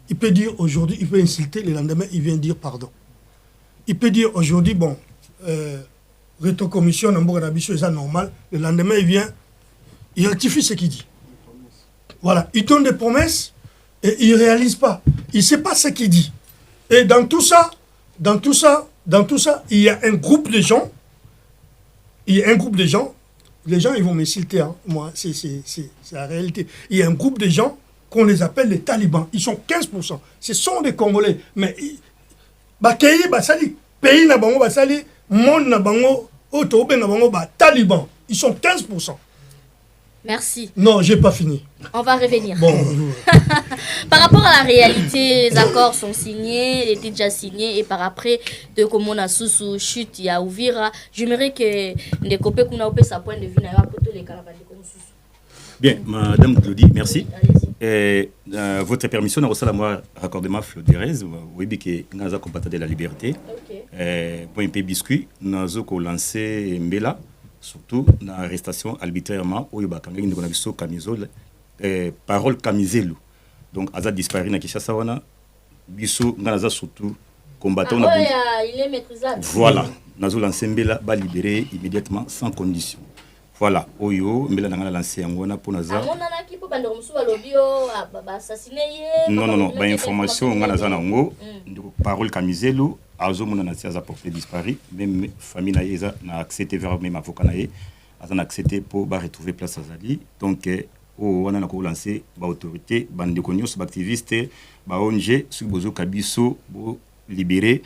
Il peut dire aujourd'hui, il peut insulter, le lendemain, il vient dire pardon. Il peut dire aujourd'hui, bon, rétro-commission, c'est normal. Le lendemain, il vient, il rectifie ce qu'il dit. Voilà, il donne des promesses et il ne réalise pas. Il ne sait pas ce qu'il dit. Et dans tout ça, il y a un groupe de gens. Les gens, ils vont m'insulter. Hein. Moi, c'est la réalité. Il y a un groupe de gens qu'on les appelle les talibans. Ils sont 15%. Ce sont des Congolais. Mais, pays na bango basali, monde na bango, otobe na bango, talibans. Ils sont 15%. Merci. Non, j'ai pas fini. On va revenir. Bon. Par rapport à la réalité, les accords sont signés, étaient déjà signés, et par après, de comme on a sous chute, il y a Ouvira. J'aimerais que les copains qu'on a sa point de vue, n'aient pas tous les cas. Bien, Madame Claudie, merci. Votre permission, nous avons un raccordement Flodérez, oui, qui est un combattant de la liberté. Pour un peu biscuit, nous avons lancé Mbela. Surtout dans l'arrestation arbitrairement où il y a une camisole parole camiselu donc Azad disparu na Kinshasa wana biso nganaza surtout combattant il est maîtrisable. Voilà nazo lancer Mbela ba libérer immédiatement sans condition. Voilà oyo Mbela nanga lancer ngona pour naza non ba information nganaza nango ndiko parole camiselu azomona na tia za porté disparu même famille na yeza na accepté vers même avocat na ye azana accepté pour ba retrouver place azali donc on a ko lancer ba autorité bande konyo ba activiste ba ONG sur bozo kabiso bo libérer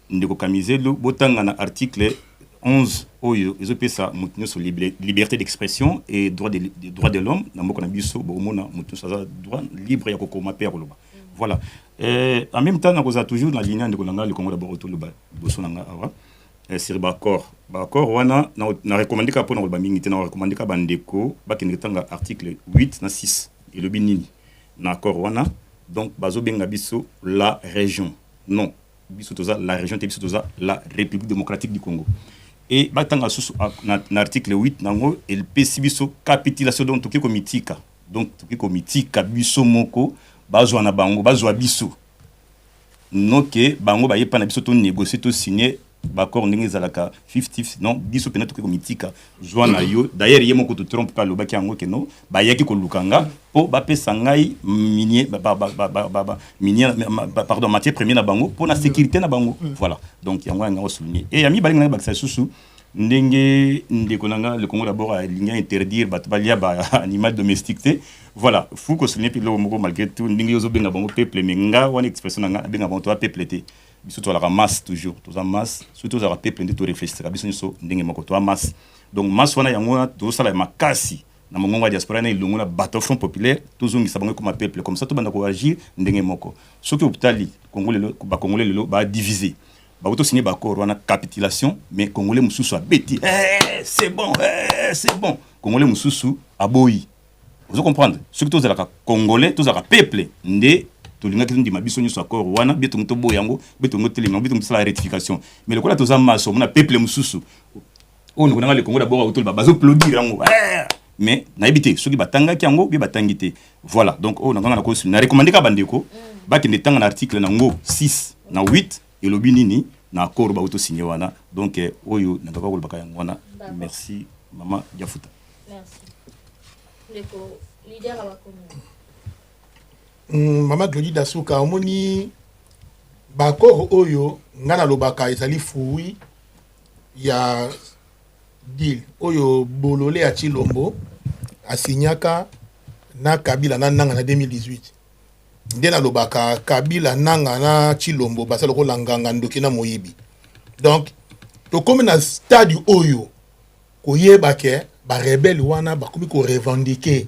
ndeko kamizelo botanga na article 11 oyo ezopesa mutunyo sur liberté d'expression et droit de l'homme na moko na biso bo mona mutunyo sa droit libre ya kokoma père loba. Voilà. En même temps, nous avons toujours la ligne de le Congo d'abord autour de Bosonanga. C'est d'accord. D'accord, on a recommandé qu'après nous avons recommandé qu'à Bandeko, article 8 na 6 et le Binini. D'accord, on a donc bazo benga biso la région. Non, biso toza la région te biso toza la République démocratique du Congo. Et batanga sous l'article 8 nango el pesi biso capitulation donc toki komitika. Donc toki komitika biso moko bazwa na bango bazwa biso noke bango ba yepa na biso to négocier to signer bakor ndenge zalaka 50 non biso pena to komitika zwa na yo d'ailleurs yemo ko to trompe pas lobaki yango ke no ba yaki ko lukanga po ba pesa ngai minier minier pardon matière première na bango pour na sécurité na bango voilà donc yango nga souligner et yami balinga ba sa susu ndenge ndeko nanga le Congo d'abord a ligne interdire balia ba animal domestiqué. Voilà, faut que souligner puis le malgré tout ndenge yozo benga bango peuple menga one expression nanga benga bango to peuple té biso to la masse toujours to za masse surtout za peuple ndé to réfléchir biso nso ndenge moko to masse donc masse wana yango to sala makasi na mongongo diaspora na ilungu na bateau front populaire toujours ngisa bango comme peuple comme ça to banda ko agir ndenge moko soki hôpital Congolais ba Congolais lelo ba diviser ba auto signer ba accord wana capitulation mais Congolais mususu abeti c'est bon Congolais mususu aboyi. Vous comprenez? Ce que tous les Congolais, tous les peuples, ndé, tous les gens qui ont dit ma biso nyuso accord wana, bientôt nous tobo yango, bientôt nous télémon, bientôt nous la rectification. Mais le quoi là tous les masse, on a peuple mususu. Oh nous connaissons le Congo d'abord autour de bazo applaudir yango. Mais na habité, ceux qui batanga ki yango, bi batangité. Voilà. Donc oh na ko na recommander ka bandeko, ba ki ndetanga na article nango 6 na 8 et le binini na accord ba auto signé wana. Donc oyo na ko baka yango wana. Merci maman Diafuta. Merci. Leader à Maman Claudie Dasuka omoni bakor oyo ngana lobaka ezali fui ya deal oyo bolole ya Chilombo asinyaka na Kabila na nanga na 2018 ndena lobaka Kabila nanga na Chilombo basalo ko langanga ndoki na moyibi donc to comme na stade oyo koyeba ke ba rebelle wana ba komi ko revendiquer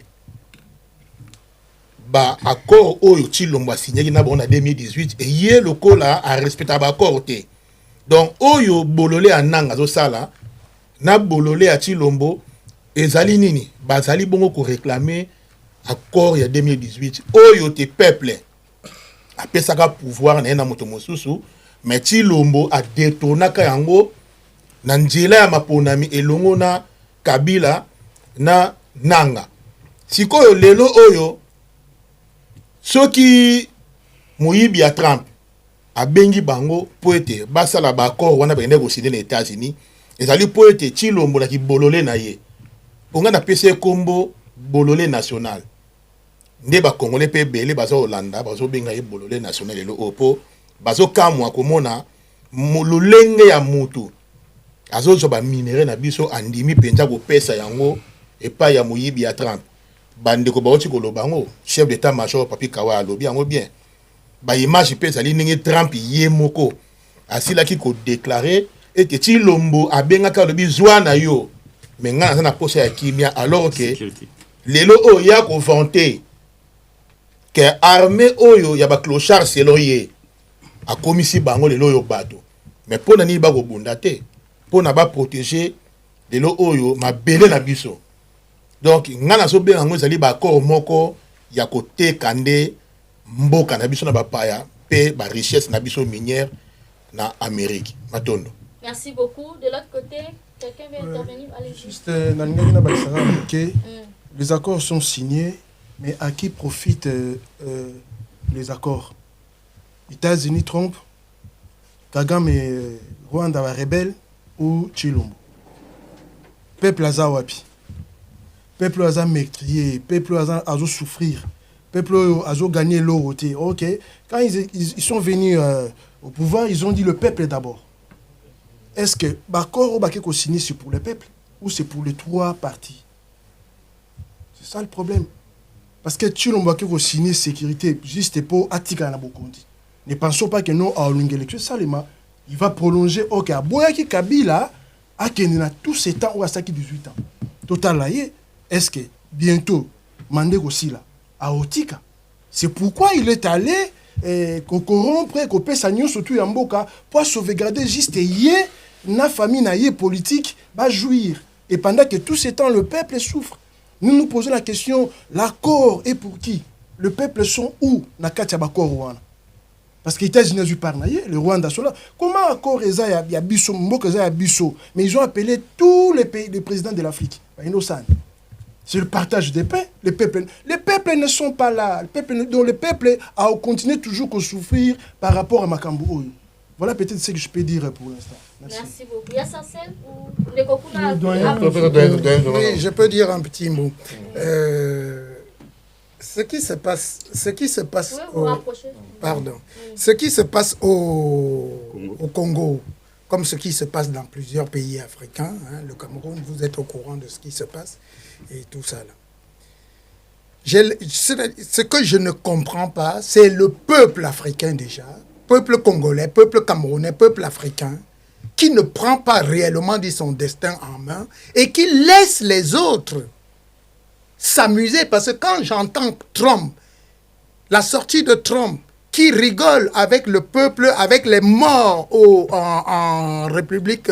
ba accord oyo Chilombo a signé na bon en 2018 et yé le kola a respecté ba accord té donc oyo bololé ananga zo sala na bololé a Chilombo ezali nini bazali bongo ko réclamer accord ya 2018 oyo te peuple a pesaka pouvoir na moto mosusu mais Chilombo a détourné yango na nzela ya maponami elongo na Kabila na Nanga. Sikoyo lelo oyo soki moyibi ya Trump abengi bango po ete basala bakor wana bakende koside na États-Unis ezali po ete Tshilombo na kibolole na ye onga na pese kombo bolole national nde bakongole pe bele bazo Holanda bazo benga ye bolole national lelo opo bazo kamwa komona lolenge ya mutu azozo ba minere na biso andimi penza kopesa yango epai ya moyibi ya Trump bandeko baoti koloba ngo chef d'état-major Papi Kawa alobi yango bien ba image pe ezali ndenge Trump ye moko asilaki ko déclarer ete Tshilombo abengaka alobi zwa na yo mais nga na posa ya kimia alors que lelo oyo ya ko vanter que armée oyo ya ba clochard selon ye akomisi bango lelo oyo bato mais pona ni ba ko bunda te pona ba protéger lelo oyo mabele na biso. Donc ngana so benga ngo ezali ba corps moko ya kote kande mboka na biso na bapaya pe ba richesse na biso minière na Amérique matondo. Merci beaucoup. De l'autre côté, quelqu'un veut intervenir? Allez-y. Juste les accords sont signés, mais à qui profitent les accords? États-Unis, Trump, Kagame, Rwanda, rebelle ou Tshilombo? Peuple aza wapi? Peuple aza meurtrier, peuple aza souffrir, peuple aza gagner l'eau. Ok, quand ils sont venus au pouvoir, ils ont dit le peuple d'abord. Est-ce que Bakor ou Bakeko signé c'est pour le peuple ou c'est pour les trois partis? C'est ça le problème. Parce que Tshilombo Bakeko signé sécurité juste pour Atika na Bokondi. Ne pensons pas que non à l'élection Salema, il va prolonger. Ok, à Boyaki Kabila a Kenina tous ces temps ou à Saki 18 ans. Total là, est-ce que bientôt Mandé aussi là à Otika? C'est pourquoi il est allé corrompre, couper sa nion surtout Yamboka pour sauvegarder juste yé na famille na yé politique va jouir. Et pendant que tout ce temps le peuple souffre, nous nous posons la question, l'accord est pour qui? Le peuple sont où? Na katia bakor Rwanda. Parce que les États-Unis du Parnaïe, le Rwanda sont là. Comment accord il y a Bisso, mais ils ont appelé tous les pays, les présidents de l'Afrique. C'est le partage des paix. Les peuples ne sont pas là. Donc le peuple a continué toujours à souffrir par rapport à Makambu. Voilà peut-être ce que je peux dire pour l'instant. Merci beaucoup. Il y a Sassel ou les Kokuna? Oui, je peux dire un petit mot. Ce qui se passe au Congo, comme ce qui se passe dans plusieurs pays africains, hein, le Cameroun, vous êtes au courant de ce qui se passe et tout ça là. Ce que je ne comprends pas, c'est le peuple africain déjà, peuple congolais, peuple camerounais, peuple africain, qui ne prend pas réellement son destin en main et qui laisse les autres s'amuser. Parce que quand j'entends Trump, la sortie de Trump, qui rigole avec le peuple, avec les morts en République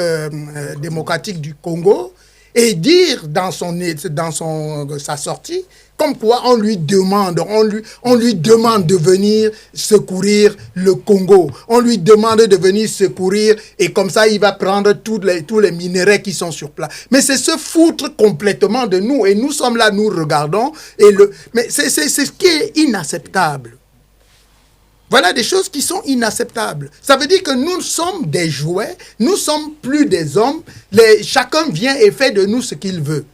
démocratique du Congo, et dire dans sa sortie, comme quoi on lui demande de venir secourir le Congo. On lui demande de venir secourir et comme ça il va prendre tous les minéraux qui sont sur place. Mais c'est se foutre complètement de nous et nous sommes là, nous regardons. Mais c'est ce qui est inacceptable. Voilà des choses qui sont inacceptables. Ça veut dire que nous sommes des jouets, nous sommes plus des hommes. Chacun vient et fait de nous ce qu'il veut.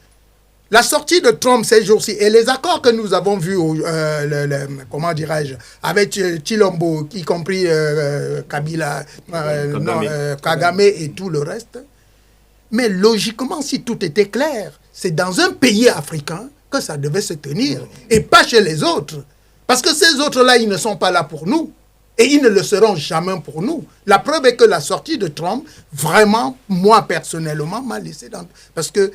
La sortie de Trump ces jours-ci et les accords que nous avons vus, comment dirais-je, avec Tshilombo, y compris Kabila, Kagame et tout le reste. Mais logiquement, si tout était clair, c'est dans un pays africain que ça devait se tenir et pas chez les autres. Parce que ces autres-là, ils ne sont pas là pour nous. Et ils ne le seront jamais pour nous. La preuve est que la sortie de Trump, vraiment, moi personnellement, m'a laissé dans... Parce que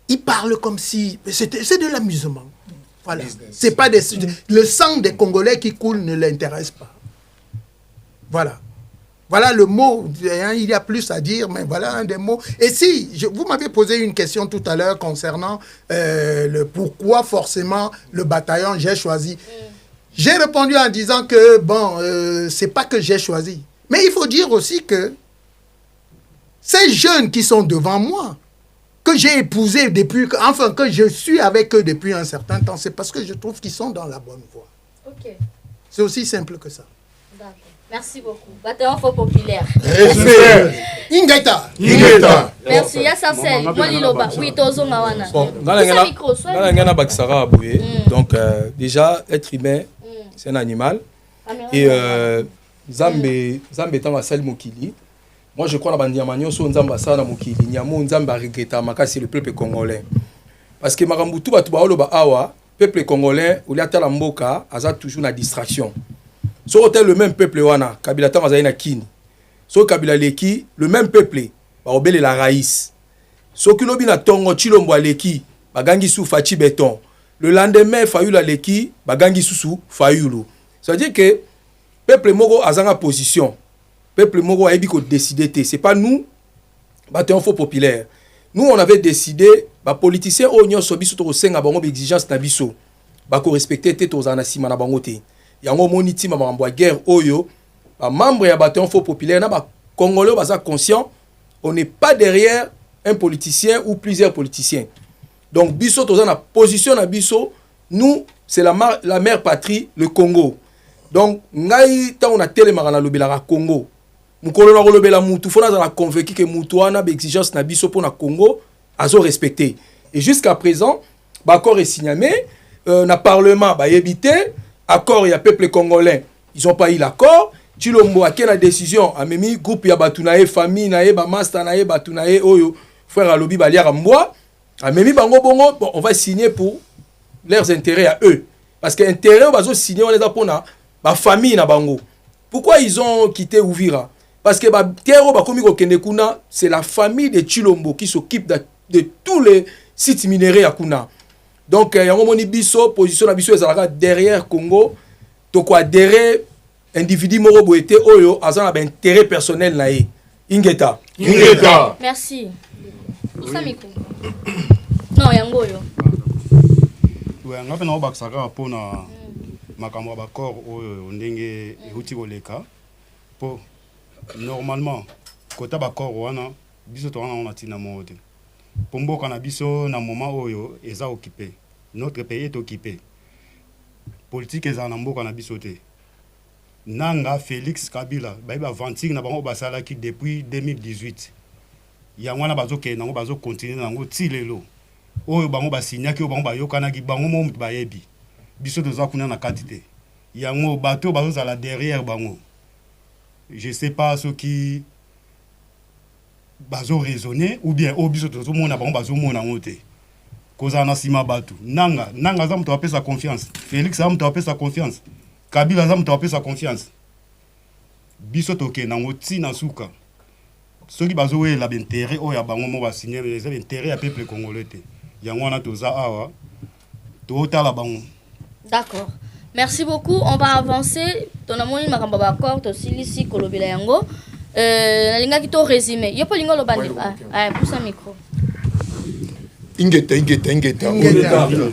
il parle comme si... C'est de l'amusement. Voilà. C'est pas le sang des Congolais qui coule ne l'intéresse pas. Voilà. Voilà le mot. Il y a plus à dire, mais voilà un des mots. Et si, vous m'avez posé une question tout à l'heure concernant le pourquoi forcément le bataillon j'ai choisi. J'ai répondu en disant que, bon, c'est pas que j'ai choisi. Mais il faut dire aussi que ces jeunes qui sont devant moi, que j'ai épousé depuis, enfin que je suis avec eux depuis un certain temps, c'est parce que je trouve qu'ils sont dans la bonne voie. Ok. C'est aussi simple que ça. D'accord. Merci beaucoup. Bataillon Faux Populaire. Ingeta. Merci. Yassasel. Moi Liloba. Oui, Tozo Mawana. Donc déjà, être humain, c'est un animal. Et Zambe tanga sali mokili. Moi je crois na bandiama nyonso nzamba sana mokili. Nyamo nzamba regreta makasi le peuple congolais. Parce que makambutu batu ba oloba awa, peuple congolais, ou liata la mboka, aza toujours na distraction. So hôtel le même peuple wana, Kabila tanga za ina kini. So Kabila leki, le même peuple, ba obele la raïs. So kilobi na tongo chilombo leki, bagangi sou fachi béton. Le lendemain Fayulu leki, bagangi sou Fayulu. Ça veut dire que peuple moko azanga position. Peuple moko a ko décider. C'est pas nous, bataillon faux populaire. Nous on avait décidé, ba politiciens onyo sobiso to senga bango exigence na biso. Ba ko respecter te to zana sima na bango te. Yango moniti ma mambo guerre oyo, ba membre ya bataillon faux populaire na ba congolais baza conscient, on n'est pas derrière un politicien ou plusieurs politiciens. Donc biso to zana position na biso, nous c'est la mère patrie, le Congo. Donc ngai ta on a télémara na lobela Congo. Mukolo na lobela mutu fona za convaincu que mutu wana ba exigence na biso pour na Congo azo respecter. Et jusqu'à présent, ba accord est signé na parlement ba yebité accord ya peuple congolais. Ils ont pas eu l'accord. Chilombo a la décision a memi groupe ya batunae famille na ba master na batunae oyo frère alobi ba liara mboa a memi bango bongo bon, on va signer pour leurs intérêts à eux. Parce que intérêt bazo signer on les a pour na ba famille na bango. Pourquoi ils ont quitté Ouvira? Parce que ba terre ba komi ko kende kuna, c'est la famille de Chilombo qui s'occupe de tous les sites minéraux à kuna. Donc yango moni biso position na biso ezalaka derrière Congo to ko adhérer individu moko boete oyo azana ba intérêt personnel na ye. Ingeta. Merci. Samiko. Non yango yo. Ouais, nga pena obakisaka mpona makambo ya bakor oyo ndenge euti koleka po normalement kota bakor wana biso towana ona ntina moko te po mboka na biso na moment oyo eza occupé, notre pays est occupé, politique eza na mboka na biso te. Nanga Félix Kabila bayiba aventure na bango basalaki depuis 2018 yango wana bazokende nango bazokontinue nango ti lelo oyo bango basinyaki oyo bango bayokanaki bango mo mutu bayebi biso toza kuna na kati te yango bato bazozala derrière bango. Je sais pas ce qui bazo raisonner ou bien o biso tozomona bango bazomona ngo te kozala na nsima bato nanga za mutu apesa confiance, Félix za mutu apesa confiance, Kabila za mutu apesa confiance, biso tokende nango ti na suka soki bazowela bintérêt oyo ya bango mo basigner les intérêts ya peuple congolais te yango wana toza awa totala bango. D'accord. Merci beaucoup. On va avancer. Ton amoni makamba ba accord to silisi kolobela yango. Na linga ki to résumé. Yo po lingo lo bandi. Ah, pousse un micro. Ingeta.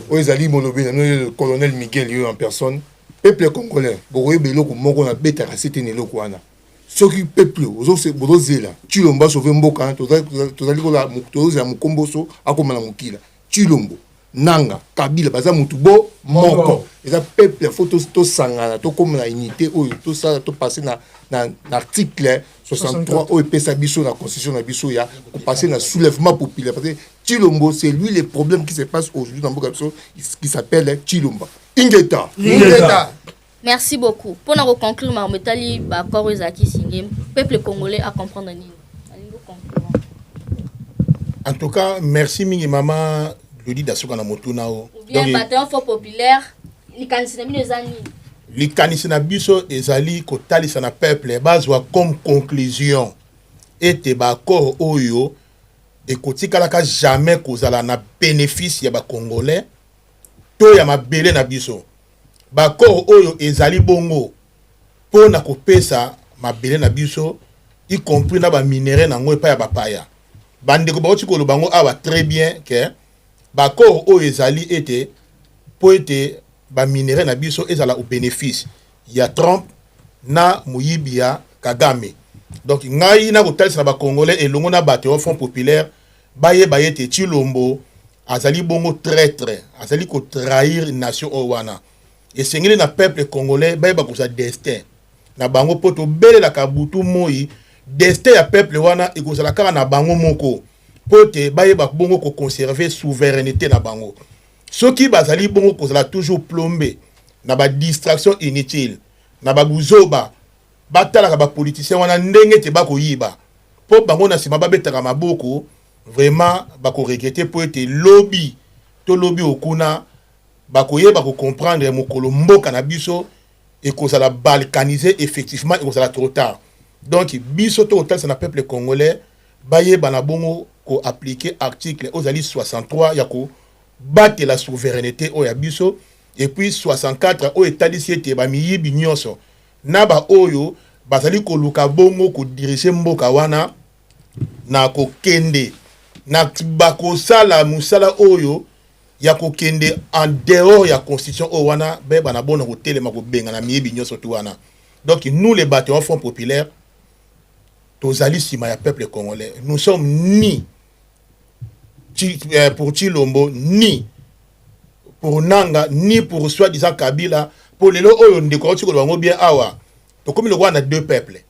Oyezali molobi na le colonel Miguel yo en personne. Peuple congolais, boye beloko moko na beta rasete ne loko wana. Soki peuple bozozela Chilombo sauver mboka tozali kola toza mukomboso akoma na mukila. Chilombo nanga Kabila baza mutu bo moko eza peuple photo to sangana to comme la unité oyo tout ça to passer na article 63 oyo pesa biso na constitution na biso ya ko passer na soulèvement populaire parce que Chilombo c'est lui les problèmes qui se passent aujourd'hui dans mboka biso qui s'appelle Chilombo. Ingeta. Merci beaucoup. Pour nous conclure ma metali ba accord ezaki signé peuple congolais à comprendre nini. En tout cas, merci mingi mama Lodi Dasuka na motuna o. Bien bataillon faux populaire, likanisi na ezani. Likanisi na biso ezali ko talisa na peuple bazwa comme conclusion ete ba accord oyo ekotikalaka jamais kozala na bénéfice ya ba congolais to ya mabele na biso. Ba accord oyo ezali bongo pona kopesa mabele na biso y compris na ba minéraux na ngwe pa ya bapaya. Bande ko bauti ko lobango awa très bien que ba accord oyo ezali ete po ete ba minéraux na biso ezala au bénéfice ya Trump na Mouyibia Kagame. Donc ngai na kotalisa ba congolais elongo na bato au Front populaire baye te Tshilombo azali bongo traître azali ko trahir nation owana et sengeli na peuple congolais baye ba ko sa destin na bango poto bele la kabutu moi destin ya peuple wana e ko sala kaka na bango moko pote baye ba bongo ko conserver souveraineté na bango soki bazali bongo ko sala toujours plombé na ba distraction inutile na ba buzoba batala ba politicien wana ndenge te ba ko yiba po bango na sima ba betaka maboko vraiment bako regretter pour être lobby to lobby okuna bakoye bako comprendre mokolo mboka na biso et que ça la balkaniser effectivement et que ça la trop tard donc biso to total na peuple congolais baye bana bongo ko appliquer article aux ali 63 yako battre la souveraineté o ya biso et puis 64 o établi te ba miyibi nyonso na ba oyo bazali ko luka bongo ko diriger mboka wana na ko kende na bako sala musala oyo ya ko kende en dehors ya constitution o wana be bana bona ko telema ko benga na miyebi nyoso to wana donc nous les batteurs Front Populaire tozali sima ya peuple congolais nous sommes ni pour Tshilombo ni pour Nanga ni pour soi-disant Kabila pour lelo oyo ndeko tiko bango bien awa to comme le roi na deux peuples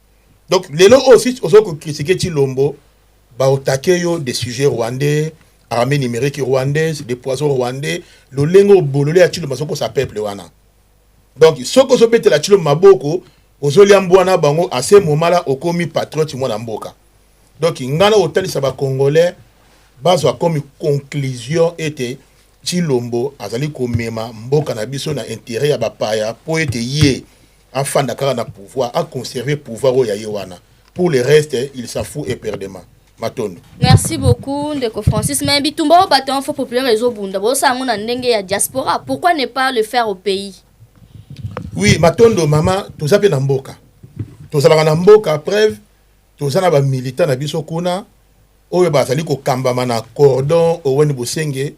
donc lelo aussi ozo ko critiquer Tshilombo ba attaquer yo des sujets rwandais armée numérique rwandaise des poisons rwandais le lengo bololé a Tshilombo soko sa peuple wana donc soko so bete la Tshilombo maboko ozoli ambwana bango à ce moment là okomi patriote mwana mboka donc ngana otali sa ba congolais bazo comme conclusion était Tshilombo azali komema mboka na biso na intérêt ya bapaya po ete ye afin dakara na pouvoir à conserver pouvoir o ya yewana pour le reste il s'en fout éperdument Matondo. Merci beaucoup Ndeko Francis. Mais Bitumba Baton Front Populaire Réseau Bunda. Bosa ngona ndenge ya diaspora. Pourquoi ne pas le faire au pays? Oui, Matondo mama tozape na mboka. Tozalaka na mboka preuve tozana ba militant na biso kuna oyo bazali ko kambama na cordon Owen Bosenge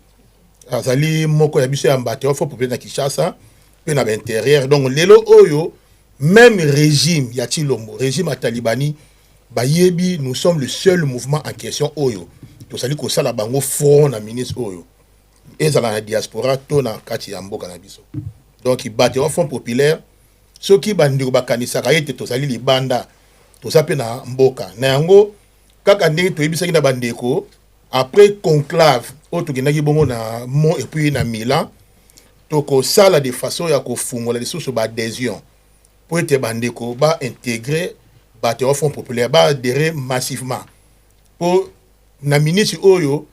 azali moko ya biso ya Baton Front Populaire na Kinshasa pe na intérieur donc lelo oyo même régime ya Tshilombo régime à Talibani Bayebi, nous sommes le seul mouvement en question oyo. To sali ko sala bango front na ministre oyo. Ezala na diaspora to na kati ya mboka na biso. Donc ibate au Front Populaire soki bandiko bakanisa kayete to sali libanda to sape na mboka. Na yango kaka ndenge to yebisaki na bandeko après conclave oto genaki bongo na Mont et puis na Milan to ko sala de façon ya ko fungola lisusu ba adhésion pour ete bandeko ba intégrer Batteurs Front Populaire ba adhérer massivement pour na ministre oyo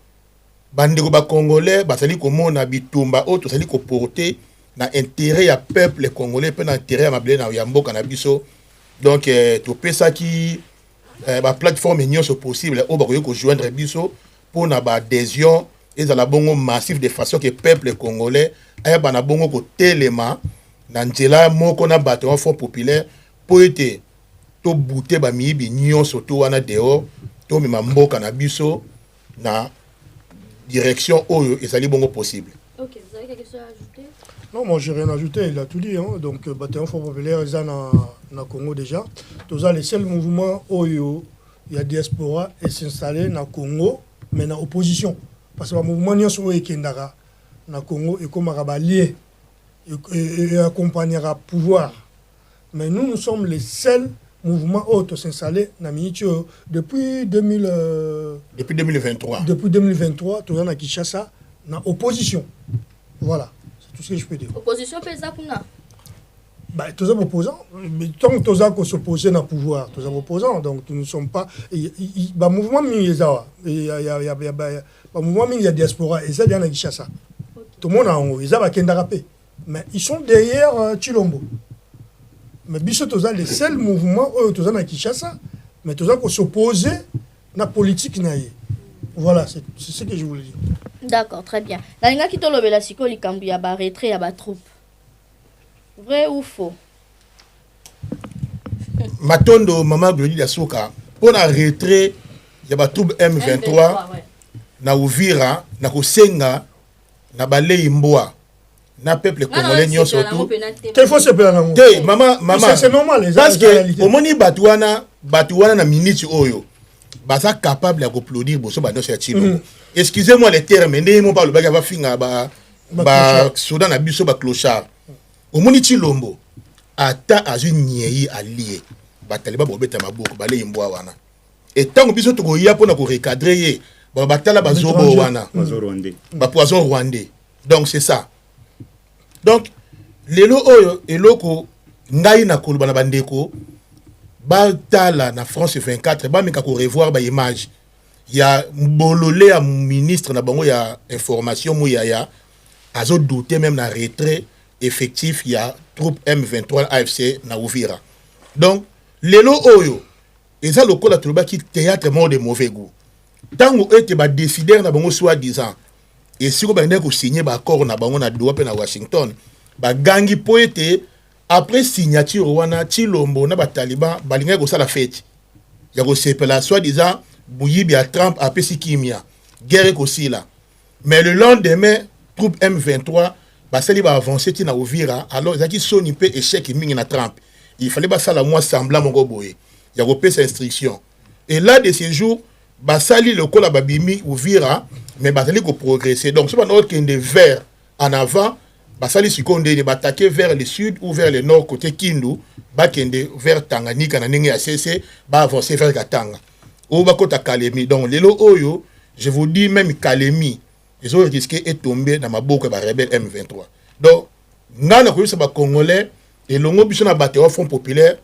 bandeko ba congolais basali komona bitumba oyo tosali ko porter na intérêt ya peuple congolais pe na intérêt ya mabele na ya mboka na biso donc to pesa ki ba plateforme nyonso possible o ba ko joindre biso pour na ba adhésion ezala bongo massif de façon que peuple congolais aya bana bongo ko telema na nzela moko na Batteurs Front Populaire pour ete to bouté ba miyibi nyonso to wana dehors to mema mboka na biso na direction oyo ezali bongo possible. Ok, vous avez quelque chose à ajouter? Non, moi j'ai rien ajouté, il a tout dit. Hein. Donc, Batteurs Front Populaire, ils sont na Congo déjà. Tous les seuls mouvements oyo, il y a diaspora et s'installer na Congo, mais na opposition. Parce que le mouvement nyonso oyo kendara na Congo et comme lié et accompagnera pouvoir. Mais nous sommes les seuls mouvement auto s'installer na Minicho depuis 2023. Depuis 2023, tout à Kinshasa, na opposition. Voilà, c'est tout ce que je peux dire. Opposition pesa kuna. Bah, tous les opposants, mais tant que tous les s'opposer na pouvoir, tous les opposants, donc nous ne sommes pas. Bah mouvement Minyezawa, il y a mouvement Minyezawa diaspora et ça vient na Kinshasa. Tout le monde a en haut, ils ont Kendarapé, mais ils sont derrière Tshilombo. Mais biso toza les seuls mouvements où toza na Kinshasa mais toza ko s'opposer na politique na ye. Voilà, c'est ce que je voulais dire. D'accord, très bien. La linga ki tolobela siko likambu ya ba retrait ya ba troupe. Vrai ou faux? Matondo mama Glodi da Soka pour na retrait ya ba troupe M23 ouais. Na Uvira na Kosenga na Balei Mboa. Na peuple congolais nyonso tout qu'il faut se plaindre maman c'est normal parce que au moni batuana na minute oyo baza capable ya applaudir boso ba dossier chilo. Excusez-moi les termes, mais mon pas le baga va finga ba soda na biso ba clochard. Omoni chilombo ata azu nyei allié. Ba taliba bobeta maboko ba le imboa wana. Et tant biso to ya pona ko recadrer ye, ba batala ba zobo wana. Ba poison rwandais. Donc c'est ça. Donc lelo oyo eloko ngai na koloba na bandeko batala na France 24 ba meka ko revoir ba image ya bololé ya ministre na bango ya information moya azo douter même na retrait effectif ya troupe M23 AFC na Uvira. Donc lelo oyo eza lokola toloba ki théâtre mort de mauvais goût. Tango ete ba décider na bango soi-disant et si ko ba ndeko signer ba accord na bango na Doha pe na Washington ba gangi poete après signature wana Chilombo na ba Taliban balinga ko sala fête ya ko sepela soi-disant Bouyibi à Trump a pesi kimia guerre ko sila. Mais le lendemain troupe M23 basali ba avancer ti na Uvira alors zaki soni pe échec mingi na Trump. Il fallait ba sala moi semblant mongo boye ya ko pesa instruction. Et là de ces jours basali le kola babimi Uvira mais basali ko progresser. Donc ce pas notre qui vers en avant basali sikonde de bataquer vers le sud ou vers le nord côté Kindu bakende vers Tanganyika na ningi ACC ba avancer vers Katanga ou ba kota Kalemi. Donc lelo oyo je vous dis même Kalemi ils ont risqué de tomber dans ma boucle ba rebelle M23. Donc ngana ko ba congolais et longo biso na battre au Front populaire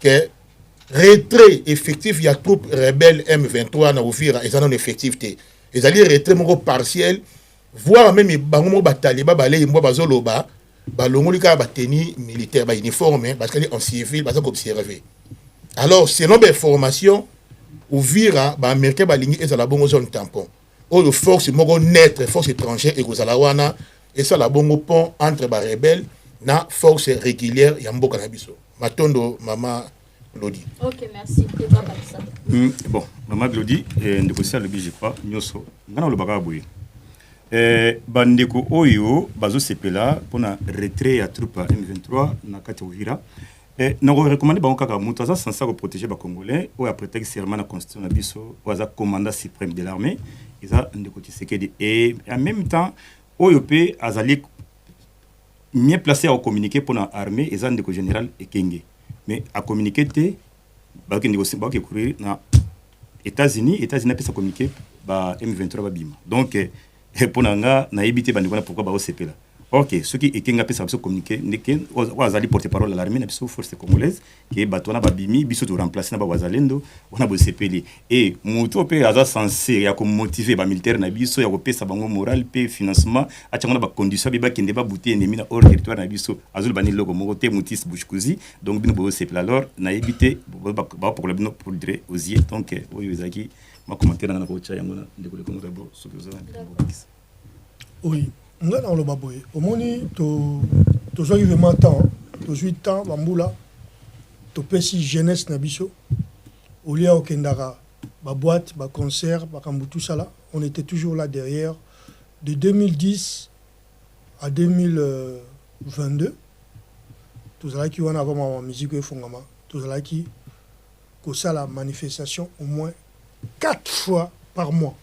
que retrait effectif ya troupe rebelle M23 na Uvira et ça non effectivité ils allaient retrait mon partiel voire même bango ba taliba ba le mbo bazoloba ba longolika ba tenue militaire ba uniforme parce que en civil ba observer. Alors selon les formations Uvira ba américain ba lingi ezala bongo zone tampon o le force moko naître force étrangère et kozala wana et ça la bongo pont entre ba rebelle na force régulière ya mboka na biso matondo mama Glody. OK, merci. Et toi comme ça. Bon, mama Glody ndeko ça le bi je crois nyoso ngana lo baka boye. Bandeko oyo bazo sepela pona retrait ya troupe M23 na kati Uvira. Na recommandé bango kaka mutu aza censé protéger ba congolais ou après texte serment na constitution na biso waza commandant suprême de l'armée eza ndeko Tshisekedi et en même temps oyo pe azali mieux placé à communiquer pour la armée eza ndeko général Ekenge mais à communiquer te ba ke ndeko ba ke courir na États-Unis peut ça communiquer ba M23 ba bima donc pour nga na éviter bandeko na pourquoi ba osepela. OK, ce qui est Kenga peut se communiquer ndeke wazali porte-parole à l'armée na biso force congolaise qui batona ba bimi biso to remplacer na ba wazalendo on a bo sepeli et moto pe aza censé ya ko motiver ba militaire na biso ya ko pesa bango moral pe financement a tchanga ba condition ba kende ba buter ennemi na hors territoire na biso azul bani logo moko te mutis bushkuzi donc bino bo sepela alors na éviter ba pour le bino pour dire osier donc oyo ezaki ma commentaire na ko cha yango na ndeko le Congo d'abord ce que vous avez. Oui. Nga na loba boye omoni to zo vraiment temps to 8 ans bambula to pesi jeunesse na biso au lieu au kendara ba boîte ba concert ba kambutu sala on était toujours là derrière de 2010 à 2022 to zala ki wana avant ma musique e fongama to zala ki ko sala manifestation au moins 4 fois par mois.